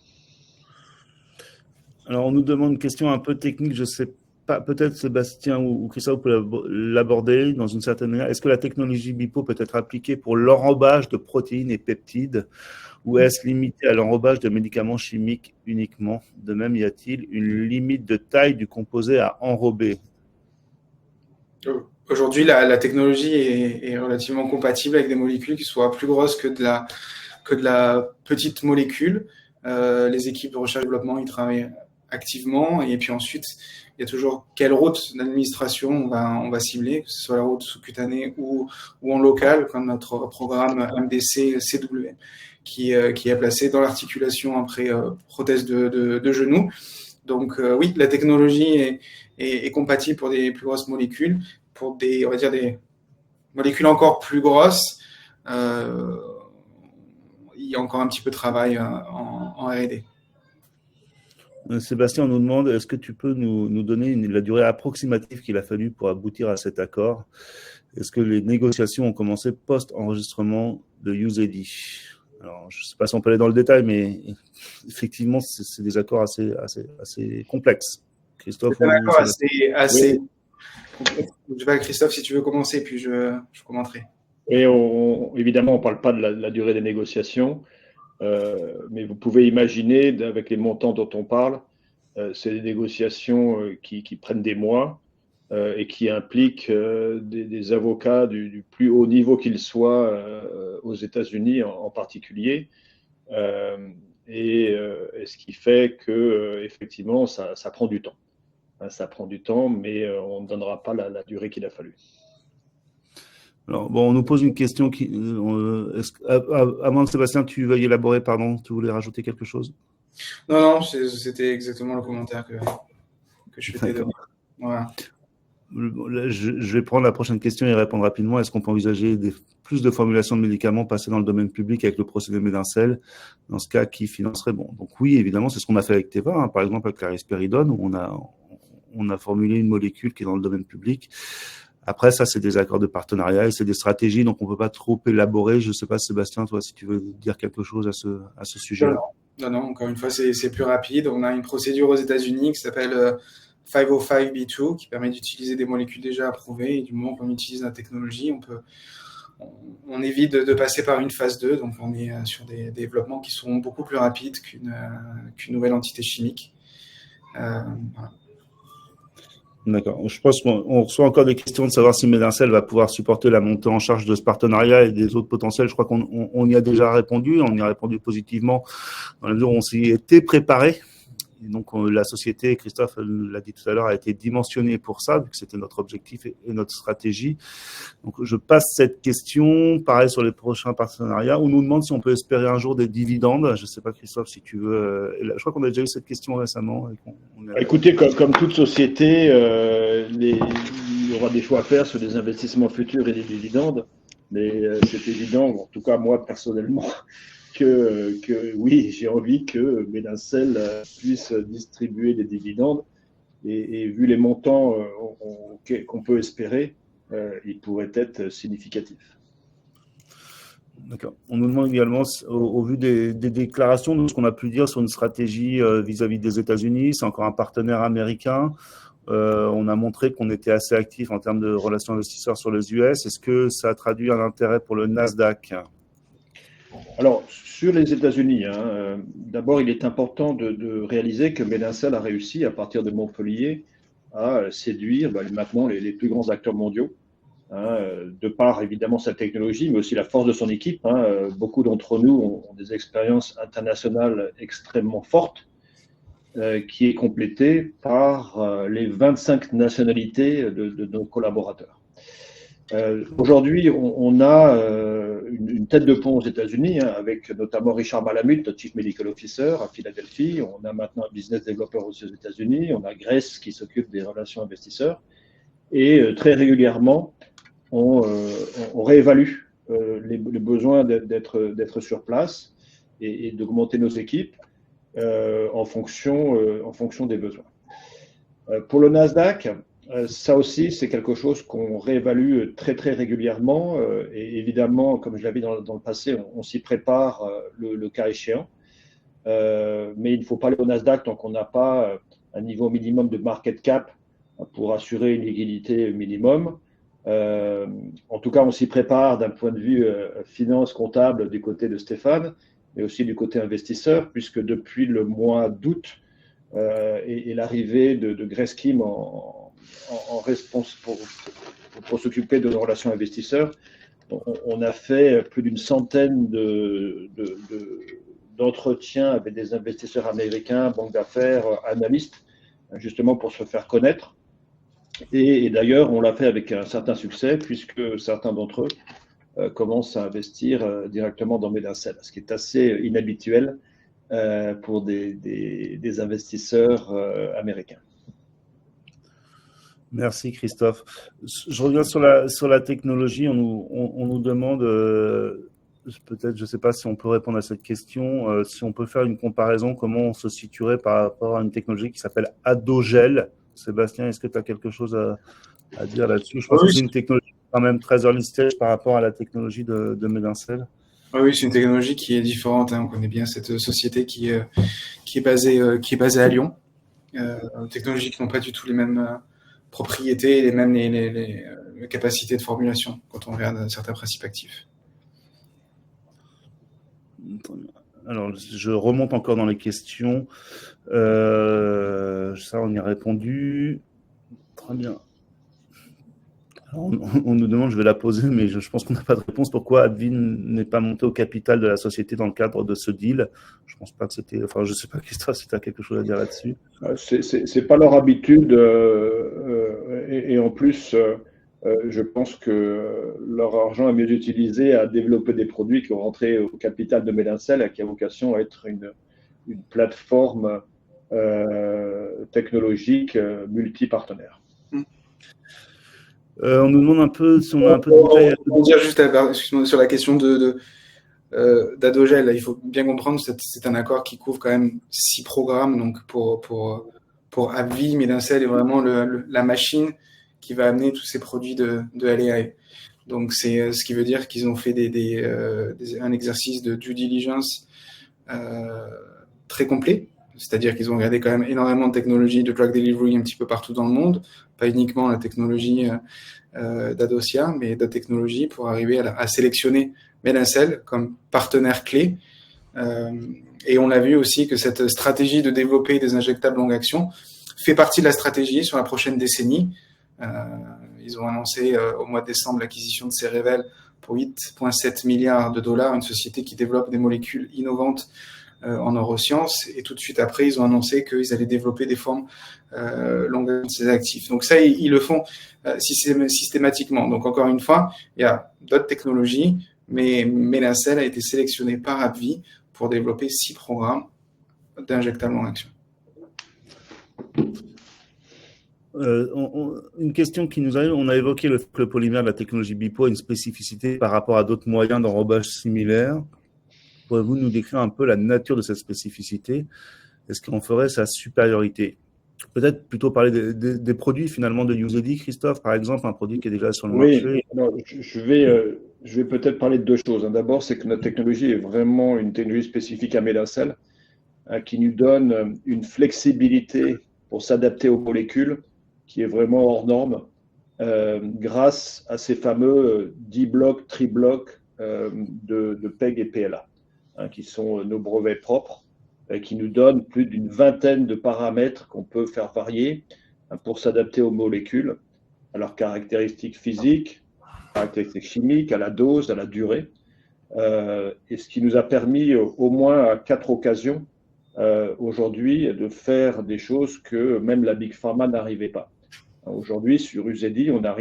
Alors, on nous demande une question un peu technique, je ne sais pas, peut-être Sébastien ou Christophe peut l'aborder dans une certaine manière. Est-ce que la technologie BIPO peut être appliquée pour l'enrobage de protéines et peptides ou est-ce limité à l'enrobage de médicaments chimiques uniquement? De même, y a-t-il une limite de taille du composé à enrober? Aujourd'hui, la technologie est relativement compatible avec des molécules qui soient plus grosses que de la petite molécule. Les équipes de recherche et développement y travaillent activement. Et puis ensuite, il y a toujours quelle route d'administration on va cibler, que ce soit la route sous-cutanée ou en local, comme notre programme MDC-CW, qui est placé dans l'articulation après prothèse de genou. Donc oui, la technologie est compatible pour des plus grosses molécules. Pour on va dire des molécules encore plus grosses, il y a encore un petit peu de travail en R&D. Sébastien, on nous demande, est-ce que tu peux nous donner la durée approximative qu'il a fallu pour aboutir à cet accord? Est-ce que les négociations ont commencé post-enregistrement de UZD? Alors, je ne sais pas si on peut aller dans le détail, mais effectivement, c'est des accords assez complexes. Christophe, c'est un accord assez complexe. Je sais pas, Christophe, si tu veux commencer, puis je commenterai. Et évidemment, on ne parle pas de la durée des négociations. Mais vous pouvez imaginer, avec les montants dont on parle, c'est des négociations qui prennent des mois et qui impliquent des avocats du plus haut niveau qu'ils soient aux États-Unis en particulier. Et ce qui fait que effectivement, ça prend du temps. Ça prend du temps, mais on ne donnera pas la durée qu'il a fallu. Alors, bon, on nous pose une question avant Sébastien, tu veuilles élaborer, pardon, tu voulais rajouter quelque chose? Non, c'était exactement le commentaire que je souhaitais donner. Voilà. Je vais prendre la prochaine question et répondre rapidement. Est-ce qu'on peut envisager plus de formulations de médicaments passées dans le domaine public avec le procédé Médincell? Dans ce cas, qui financerait? Bon, donc oui, évidemment, c'est ce qu'on a fait avec Teva, hein, par exemple avec la risperidone, où on a formulé une molécule qui est dans le domaine public. Après, ça, c'est des accords de partenariat et c'est des stratégies, donc on ne peut pas trop élaborer. Je ne sais pas, Sébastien, toi, si tu veux dire quelque chose à ce sujet-là. Non, encore une fois, c'est plus rapide. On a une procédure aux États-Unis qui s'appelle 505(b)(2 qui permet d'utiliser des molécules déjà approuvées. Et du moment qu'on utilise la technologie, on évite de passer par une phase 2. Donc, on est sur des développements qui sont beaucoup plus rapides qu'une nouvelle entité chimique. Voilà. D'accord. Je pense qu'on reçoit encore des questions de savoir si Médincell va pouvoir supporter la montée en charge de ce partenariat et des autres potentiels. Je crois qu'on y a déjà répondu. On y a répondu positivement dans la mesure où on s'y était préparé. Et donc, la société, Christophe l'a dit tout à l'heure, a été dimensionnée pour ça, vu que c'était notre objectif et notre stratégie. Donc, je passe cette question. Pareil sur les prochains partenariats. On nous demande si on peut espérer un jour des dividendes. Je ne sais pas, Christophe, si tu veux. Je crois qu'on a déjà eu cette question récemment. Écoutez, comme toute société, il y aura des choix à faire sur des investissements futurs et des dividendes. Mais c'est évident, en tout cas moi personnellement, que oui, j'ai envie que Médincell puisse distribuer des dividendes et vu les montants qu'on peut espérer, ils pourraient être significatifs. D'accord. On nous demande également, au vu des déclarations, de ce qu'on a pu dire sur une stratégie vis-à-vis des États-Unis, c'est encore un partenaire américain. On a montré qu'on était assez actif en termes de relations investisseurs sur les US. Est-ce que ça a traduit un intérêt pour le Nasdaq? Alors, sur les États-Unis, d'abord, il est important de réaliser que Médincell a réussi, à partir de Montpellier, à séduire maintenant les plus grands acteurs mondiaux, de par évidemment sa technologie, mais aussi la force de son équipe. Beaucoup d'entre nous ont des expériences internationales extrêmement fortes, qui est complétée par les 25 nationalités de nos collaborateurs. Aujourd'hui, on a une tête de pont aux États-Unis, avec notamment Richard Malamud, notre Chief Medical Officer à Philadelphie. On a maintenant un business developer aussi aux États-Unis. On a Grace qui s'occupe des relations investisseurs. Et très régulièrement, on réévalue les besoins d'être sur place et d'augmenter nos équipes en fonction des besoins. Pour le Nasdaq, ça aussi, c'est quelque chose qu'on réévalue très, très régulièrement. Et évidemment, comme je l'avais dit dans le passé, on s'y prépare le cas échéant. Mais il ne faut pas aller au Nasdaq tant qu'on n'a pas un niveau minimum de market cap pour assurer une liquidité minimum. En tout cas, on s'y prépare d'un point de vue finance comptable du côté de Stéphane, mais aussi du côté investisseur, puisque depuis le mois d'août et l'arrivée de Greskim en réponse pour s'occuper de nos relations investisseurs, on a fait plus d'une centaine d'entretiens avec des investisseurs américains, banques d'affaires, analystes, justement pour se faire connaître. Et d'ailleurs, on l'a fait avec un certain succès, puisque certains d'entre eux commencent à investir directement dans Medincell, ce qui est assez inhabituel pour des investisseurs américains. Merci Christophe. Je reviens sur la technologie. On nous demande, peut-être, je ne sais pas si on peut répondre à cette question, si on peut faire une comparaison, comment on se situerait par rapport à une technologie qui s'appelle Adogel. Sébastien, est-ce que tu as quelque chose à dire là-dessus? Je pense que c'est une technologie quand même très early stage par rapport à la technologie de Medincell. Oui, c'est une technologie qui est différente. On connaît bien cette société qui est basée à Lyon. Technologies qui n'ont pas du tout les mêmes propriétés, les mêmes les capacités de formulation quand on regarde certains principes actifs. Alors, je remonte encore dans les questions. Ça, on y a répondu. Très bien. Alors, on nous demande, je vais la poser, mais je pense qu'on n'a pas de réponse. Pourquoi Advin n'est pas monté au capital de la société dans le cadre de ce deal? Je pense pas que c'était. Enfin, je sais pas, Christophe, si tu as quelque chose à dire là-dessus. C'est pas leur habitude, et en plus, je pense que leur argent est mieux utilisé à développer des produits qui vont rentrer au capital de Medincell et qui a vocation à être une plateforme technologique multi-partenaire. On nous demande un peu si on a un peu de détails. On dire juste sur la question d'Adogel, il faut bien comprendre que c'est un accord qui couvre quand même 6 programmes. Donc pour AbbVie, Medincell est vraiment la machine qui va amener tous ces produits de LAI. Donc c'est ce qui veut dire qu'ils ont fait un exercice de due diligence très complet. C'est-à-dire qu'ils ont regardé quand même énormément de technologies de drug delivery un petit peu partout dans le monde, pas uniquement la technologie d'Adocia, mais d'autres technologies pour arriver à sélectionner Medincell comme partenaire clé. Et on a vu aussi que cette stratégie de développer des injectables longue action fait partie de la stratégie sur la prochaine décennie. Ils ont annoncé au mois de décembre l'acquisition de Cerevel pour 8,7 milliards de dollars, une société qui développe des molécules innovantes en neurosciences, et tout de suite après, ils ont annoncé qu'ils allaient développer des formes longues de ces actifs. Donc ça, ils le font systématiquement. Donc encore une fois, il y a d'autres technologies, mais Medincell a été sélectionné par AbbVie pour développer 6 programmes d'injectables en action. Une question qui nous arrive, on a évoqué le polymère de la technologie BIPO, une spécificité par rapport à d'autres moyens d'enrobage similaires. Pouvez-vous nous décrire un peu la nature de cette spécificité? Est-ce qu'on ferait sa supériorité? Peut-être plutôt parler des produits finalement de UZEDY, Christophe, par exemple, un produit qui est déjà sur le marché. Oui, alors, je vais peut-être parler de 2 choses. D'abord, c'est que notre technologie est vraiment une technologie spécifique à Medincell, qui nous donne une flexibilité pour s'adapter aux molécules qui est vraiment hors norme, grâce à ces fameux 10 blocs, tri-blocs de PEG et PLA, qui sont nos brevets propres, qui nous donnent plus d'une vingtaine de paramètres qu'on peut faire varier pour s'adapter aux molécules, à leurs caractéristiques physiques, caractéristiques chimiques, à la dose, à la durée. Et ce qui nous a permis au moins à 4 occasions aujourd'hui de faire des choses que même la Big Pharma n'arrivait pas. Aujourd'hui, sur UZEDY, on a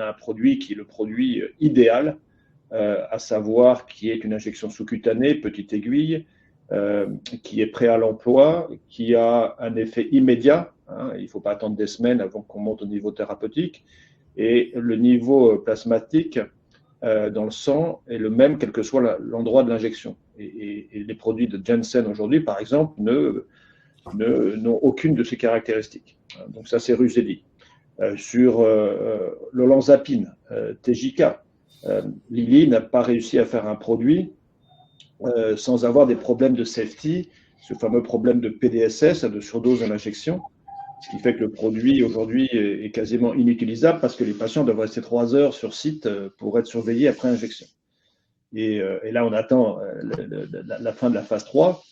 un produit qui est le produit idéal, à savoir qui est une injection sous-cutanée, petite aiguille, qui est prêt à l'emploi, qui a un effet immédiat. Il ne faut pas attendre des semaines avant qu'on monte au niveau thérapeutique. Et le niveau plasmatique dans le sang est le même, quel que soit l'endroit de l'injection. Et les produits de Janssen aujourd'hui, par exemple, n'ont aucune de ces caractéristiques. Donc ça, c'est Rusedi. Sur l'olanzapine, TJK, Lilly n'a pas réussi à faire un produit sans avoir des problèmes de safety, ce fameux problème de PDSS, de surdose à l'injection, ce qui fait que le produit aujourd'hui est quasiment inutilisable parce que les patients doivent rester 3 heures sur site pour être surveillés après injection. Et là, on attend la fin de la phase 3,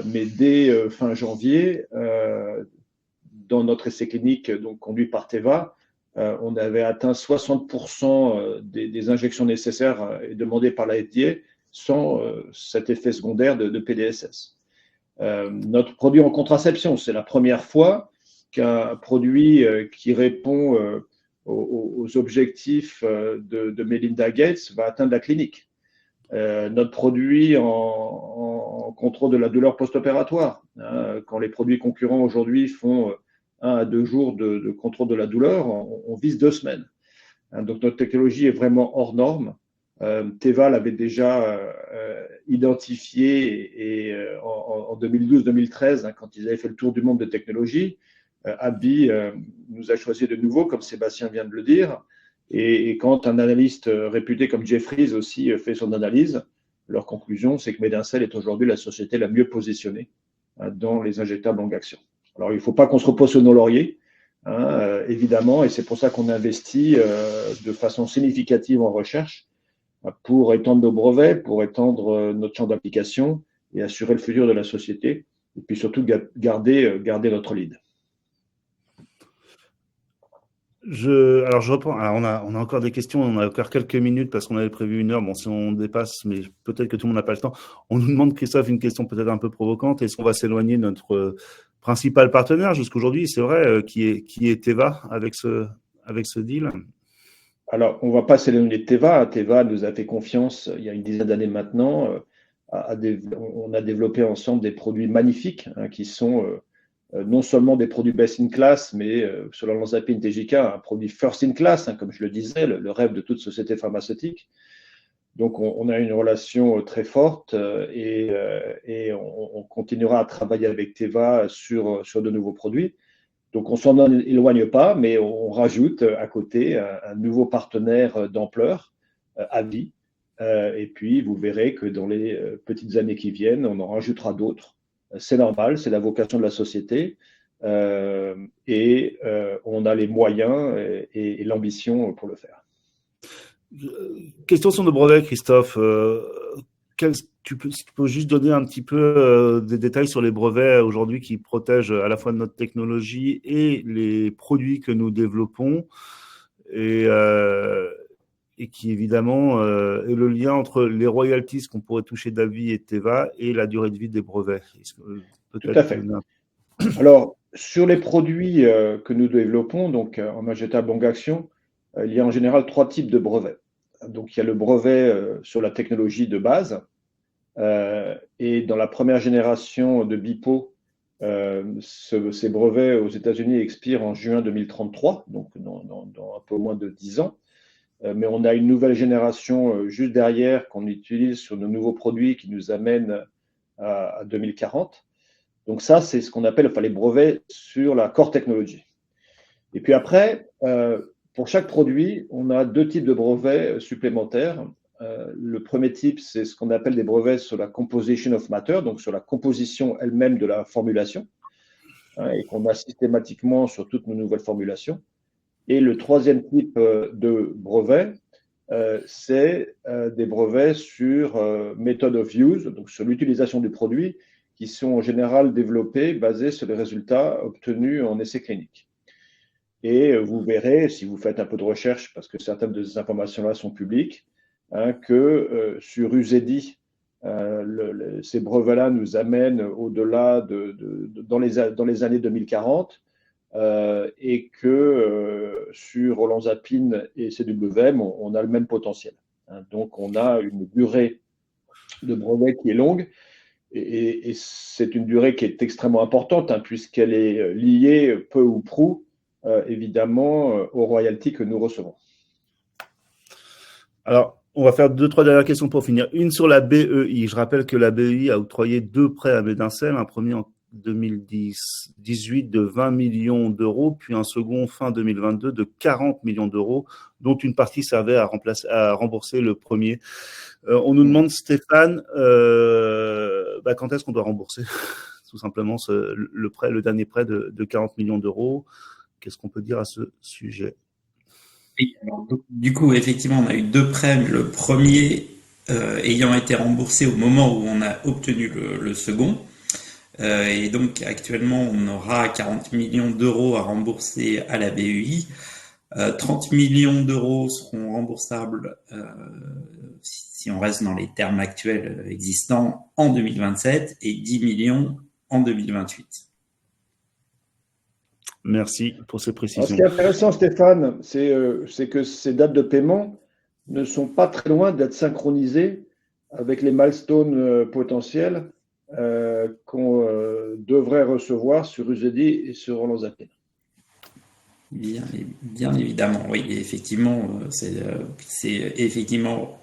mais dès fin janvier, dans notre essai clinique donc, conduit par Teva, on avait atteint 60% des injections nécessaires et demandées par la FDA sans cet effet secondaire de PDSS. Notre produit en contraception, c'est la première fois qu'un produit qui répond aux objectifs de Melinda Gates va atteindre la clinique. Notre produit en contrôle de la douleur post-opératoire, quand les produits concurrents aujourd'hui font 1 à 2 jours de contrôle de la douleur, on vise 2 semaines. Donc notre technologie est vraiment hors norme. Teva l'avait déjà identifié et en 2012-2013, quand ils avaient fait le tour du monde de technologie, AbbVie nous a choisi de nouveau, comme Sébastien vient de le dire, et quand un analyste réputé comme Jeffries aussi fait son analyse, leur conclusion, c'est que Medincell est aujourd'hui la société la mieux positionnée dans les injectables longue action. Alors, il ne faut pas qu'on se repose sur nos lauriers, évidemment, et c'est pour ça qu'on investit de façon significative en recherche pour étendre nos brevets, pour étendre notre champ d'application et assurer le futur de la société, et puis surtout garder notre lead. Alors, je reprends. Alors, on a encore des questions, on a encore quelques minutes parce qu'on avait prévu 1 heure. Bon, si on dépasse, mais peut-être que tout le monde n'a pas le temps. On nous demande, Christophe, une question peut-être un peu provocante. Est-ce qu'on va s'éloigner de notre principal partenaire jusqu'aujourd'hui, c'est vrai, qui est Teva avec ce deal? Alors, on ne va pas s'éloigner de Teva. Teva nous a fait confiance il y a une dizaine d'années maintenant. On a développé ensemble des produits magnifiques qui sont non seulement des produits best in class, mais sur l'olanzapine TJK, un produit first in class, comme je le disais, le rêve de toute société pharmaceutique. Donc, on a une relation très forte et on continuera à travailler avec Teva sur de nouveaux produits. Donc, on ne s'en éloigne pas, mais on rajoute à côté un nouveau partenaire d'ampleur, AbbVie. Et puis, vous verrez que dans les petites années qui viennent, on en rajoutera d'autres. C'est normal, c'est la vocation de la société. Et on a les moyens et l'ambition pour le faire. Question sur nos brevets, Christophe. Tu peux juste donner un petit peu des détails sur les brevets aujourd'hui qui protègent à la fois notre technologie et les produits que nous développons et qui évidemment est le lien entre les royalties qu'on pourrait toucher d'AbbVie et Teva et la durée de vie des brevets. Tout à fait. Alors, sur les produits que nous développons, donc en injectable longue action, il y a en général 3 types de brevets. Donc, il y a le brevet sur la technologie de base. Et dans la première génération de BIPO, ces brevets aux États-Unis expirent en juin 2033, donc dans un peu moins de 10 ans. Mais on a une nouvelle génération juste derrière qu'on utilise sur nos nouveaux produits qui nous amène à 2040. Donc ça, c'est ce qu'on appelle les brevets sur la core technology. Et puis après, pour chaque produit, on a 2 types de brevets supplémentaires. Le premier type, c'est ce qu'on appelle des brevets sur la composition of matter, donc sur la composition elle-même de la formulation, et qu'on a systématiquement sur toutes nos nouvelles formulations. Et le troisième type de brevet, c'est des brevets sur method of use, donc sur l'utilisation du produit, qui sont en général développés basés sur les résultats obtenus en essai clinique. Et vous verrez, si vous faites un peu de recherche, parce que certaines de ces informations-là sont publiques, que sur Uzedy, ces brevets-là nous amènent au-delà dans les années 2040, et que sur olanzapine et CWM, on a le même potentiel. Donc, on a une durée de brevet qui est longue, et c'est une durée qui est extrêmement importante, puisqu'elle est liée peu ou prou, évidemment, aux royalties que nous recevons. Alors, on va faire 2-3 dernières questions pour finir. Une sur la BEI. Je rappelle que la BEI a octroyé 2 prêts à Medincell, un premier 2018 de 20 millions d'euros, puis un second fin 2022 de 40 millions d'euros, dont une partie servait à rembourser le premier. On nous demande, Stéphane, quand est-ce qu'on doit rembourser tout simplement le dernier prêt de 40 millions d'euros. Qu'est-ce qu'on peut dire à ce sujet? Oui, alors, du coup, effectivement, on a eu 2 prêts, mais le premier ayant été remboursé au moment où on a obtenu le second. Et donc, actuellement, on aura 40 millions d'euros à rembourser à la BEI. 30 millions d'euros seront remboursables si on reste dans les termes actuels existants en 2027 et 10 millions en 2028. Merci pour ces précisions. Alors, ce qui est intéressant, Stéphane, c'est que ces dates de paiement ne sont pas très loin d'être synchronisées avec les milestones potentiels qu'on devrait recevoir sur Uzedi et sur Olanzapine. Bien évidemment, oui, effectivement, c'est effectivement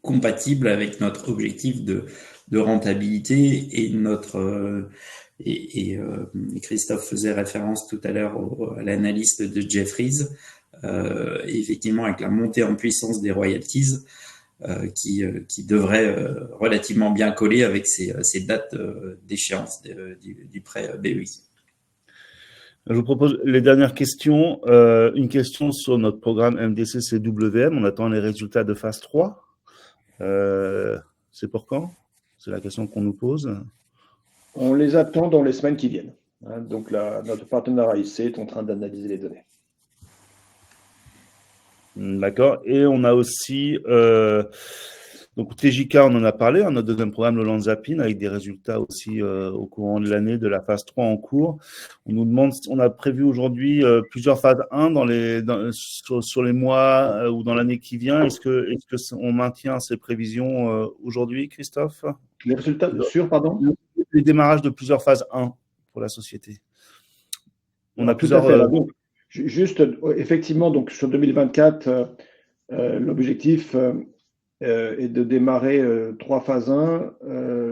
compatible avec notre objectif de rentabilité et Christophe faisait référence tout à l'heure à l'analyste de Jefferies, effectivement avec la montée en puissance des royalties qui devrait relativement bien coller avec ces dates d'échéance du prêt BEI. Je vous propose les dernières questions. Une question sur notre programme MDC-CWM. On attend les résultats de phase 3. C'est pour quand? C'est la question qu'on nous pose. On les attend dans les semaines qui viennent. Donc, notre partenaire AIC est en train d'analyser les données. D'accord. Et on a aussi donc TJK, on en a parlé, notre deuxième programme, le Olanzapine, avec des résultats aussi au courant de l'année de la phase 3 en cours. On nous demande, on a prévu aujourd'hui plusieurs phases 1 sur les mois ou dans l'année qui vient. Est-ce que on maintient ces prévisions aujourd'hui, Christophe? Les résultats pardon? Les démarrages de plusieurs phases 1 pour la société. On a Tout plusieurs. À fait, donc, juste, effectivement, donc sur 2024, l'objectif est de démarrer 3 phases 1.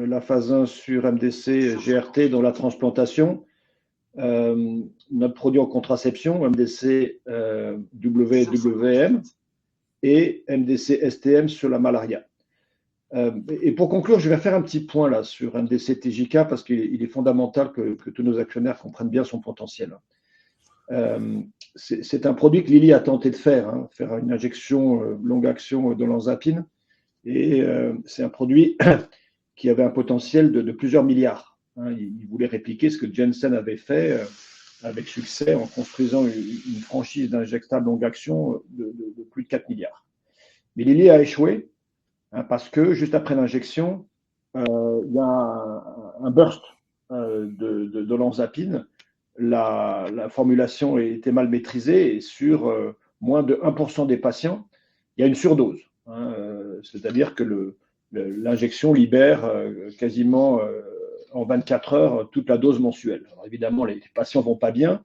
La phase 1 sur MDC GRT dans la transplantation, notre produit en contraception, MDC WWM et MDC STM sur la malaria. Et pour conclure, je vais faire un petit point là sur MDC TJK parce qu'il est fondamental que tous nos actionnaires comprennent bien son potentiel. C'est un produit que Lilly a tenté de faire une injection longue action d'olanzapine. Et c'est un produit qui avait un potentiel de plusieurs milliards. Il voulait répliquer ce que Janssen avait fait avec succès en construisant une franchise d'injectables longue action de plus de 4 milliards. Mais Lilly a échoué parce que juste après l'injection, il y a un burst d'olanzapine. La formulation était mal maîtrisée et sur moins de 1% des patients, il y a une surdose. C'est-à-dire que l'injection libère quasiment en 24 heures toute la dose mensuelle. Alors évidemment, les patients ne vont pas bien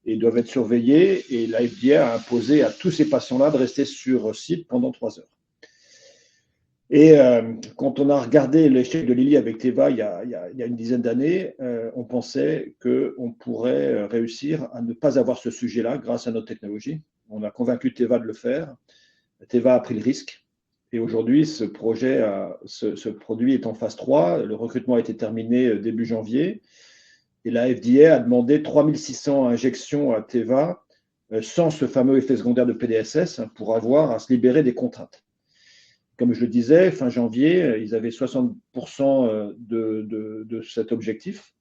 et doivent être surveillés et la FDA a imposé à tous ces patients-là de rester sur site pendant 3 heures. Et quand on a regardé l'échec de Lilly avec Teva il y a une dizaine d'années, on pensait qu'on pourrait réussir à ne pas avoir ce sujet-là grâce à notre technologie. On a convaincu Teva de le faire. Teva a pris le risque. Et aujourd'hui, ce produit est en phase 3. Le recrutement a été terminé début janvier. Et la FDA a demandé 3600 injections à Teva sans ce fameux effet secondaire de PDSS pour avoir à se libérer des contraintes. Comme je le disais, fin janvier, ils avaient 60% de cet objectif.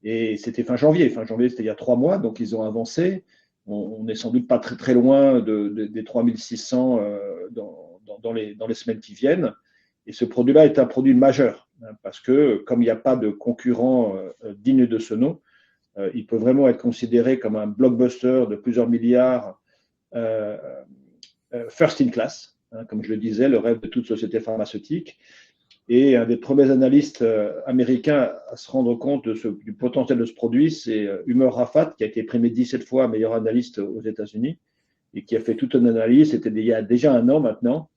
Et c'était fin janvier. Fin janvier, c'était il y a 3 mois. Donc, ils ont avancé. On n'est sans doute pas très, très loin des 3600 dans les semaines qui viennent. Et ce produit-là est un produit majeur parce que, comme il n'y a pas de concurrent digne de ce nom, il peut vraiment être considéré comme un blockbuster de plusieurs milliards first in class. Comme je le disais, le rêve de toute société pharmaceutique. Et un des premiers analystes américains à se rendre compte du potentiel de ce produit, c'est Umer Rafat, qui a été primé 17 fois meilleur analyste aux États-Unis et qui a fait toute une analyse. C'était il y a déjà 1 an maintenant.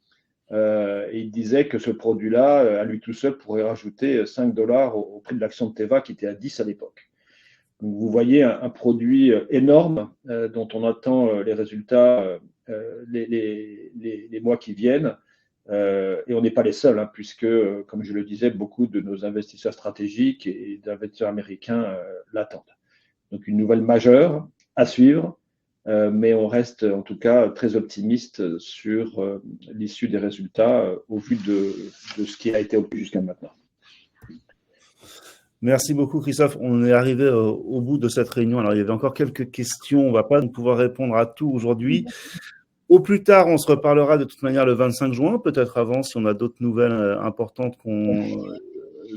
Et il disait que ce produit-là, à lui tout seul, pourrait rajouter $5 au prix de l'action de Teva qui était à 10 à l'époque. Donc, vous voyez un produit énorme dont on attend les résultats les mois qui viennent. Et on n'est pas les seuls, hein, puisque, comme je le disais, beaucoup de nos investisseurs stratégiques et d'investisseurs américains l'attendent. Donc, une nouvelle majeure à suivre, mais on reste en tout cas très optimiste sur l'issue des résultats au vu de ce qui a été obtenu jusqu'à maintenant. Merci beaucoup, Christophe. On est arrivé au bout de cette réunion. Alors, il y avait encore quelques questions. On ne va pas pouvoir répondre à tout aujourd'hui. Au plus tard, on se reparlera de toute manière le 25 juin, peut-être avant, si on a d'autres nouvelles importantes,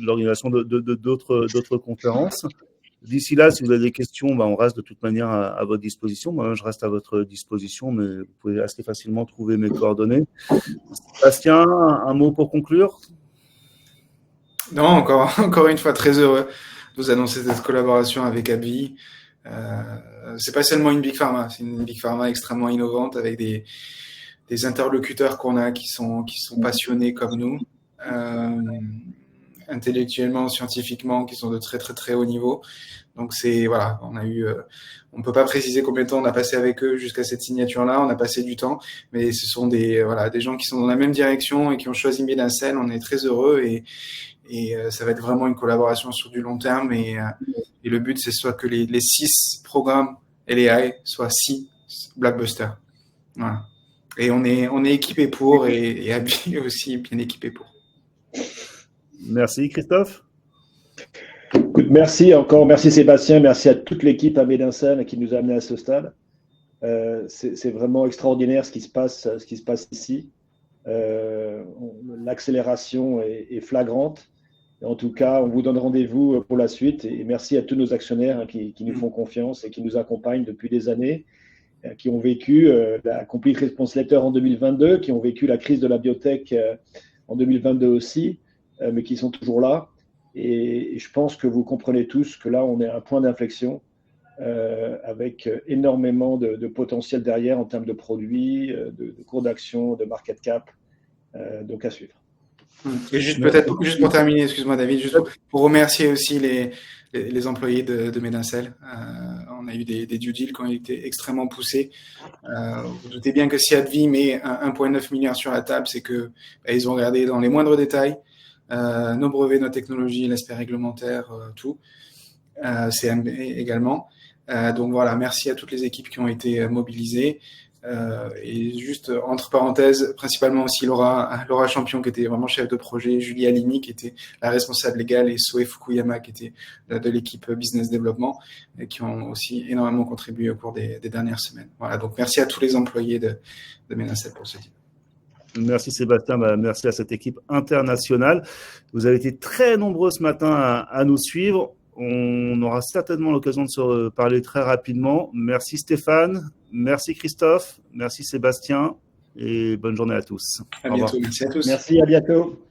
l'organisation d'autres conférences. D'ici là, si vous avez des questions, on reste de toute manière à votre disposition. Moi, je reste à votre disposition, mais vous pouvez assez facilement trouver mes coordonnées. Bastien, un mot pour conclure ? Non, encore une fois, très heureux de vous annoncer cette collaboration avec AbbVie. C'est pas seulement une Big Pharma, c'est une Big Pharma extrêmement innovante avec des interlocuteurs qu'on a qui sont passionnés comme nous, intellectuellement, scientifiquement, qui sont de très très très haut niveau. Donc voilà, on peut pas préciser combien de temps on a passé avec eux jusqu'à cette signature-là. On a passé du temps, mais ce sont des gens qui sont dans la même direction et qui ont choisi Medincell. On est très heureux et ça va être vraiment une collaboration sur du long terme et le but c'est soit que les 6 programmes LAI soient 6 blockbusters. Voilà. Et on est équipé pour et AbbVie aussi bien équipé pour. Merci Christophe. Merci Sébastien, merci à toute l'équipe à Medincell qui nous a amenés à ce stade. C'est vraiment extraordinaire ce qui se passe ici. L'accélération est flagrante. En tout cas, on vous donne rendez-vous pour la suite et merci à tous nos actionnaires qui nous font confiance et qui nous accompagnent depuis des années, qui ont vécu la Complete Response Letter en 2022, qui ont vécu la crise de la biotech en 2022 aussi, mais qui sont toujours là. Et je pense que vous comprenez tous que là, on est à un point d'inflexion avec énormément de potentiel derrière en termes de produits, de cours d'action, de market cap, donc à suivre. Et juste pour terminer, excuse-moi David, juste pour remercier aussi les employés de Medincell. On a eu des due deals qui ont été extrêmement poussés. Vous doutez bien que si AbbVie met 1,9 milliard sur la table, c'est que ils ont regardé dans les moindres détails nos brevets, nos technologies, l'aspect réglementaire, tout. CMB également. Donc voilà, merci à toutes les équipes qui ont été mobilisées. Et juste entre parenthèses, principalement aussi Laura Champion qui était vraiment chef de projet, Julie Alimi qui était la responsable légale et Soe Fukuyama qui était de l'équipe business développement qui ont aussi énormément contribué au cours des dernières semaines. Voilà, donc merci à tous les employés de Medincell pour ce deal. Merci Sébastien, merci à cette équipe internationale. Vous avez été très nombreux ce matin à nous suivre. On aura certainement l'occasion de se parler très rapidement. Merci Stéphane, merci Christophe, merci Sébastien et bonne journée à tous. À bientôt, merci à tous. Merci, à bientôt.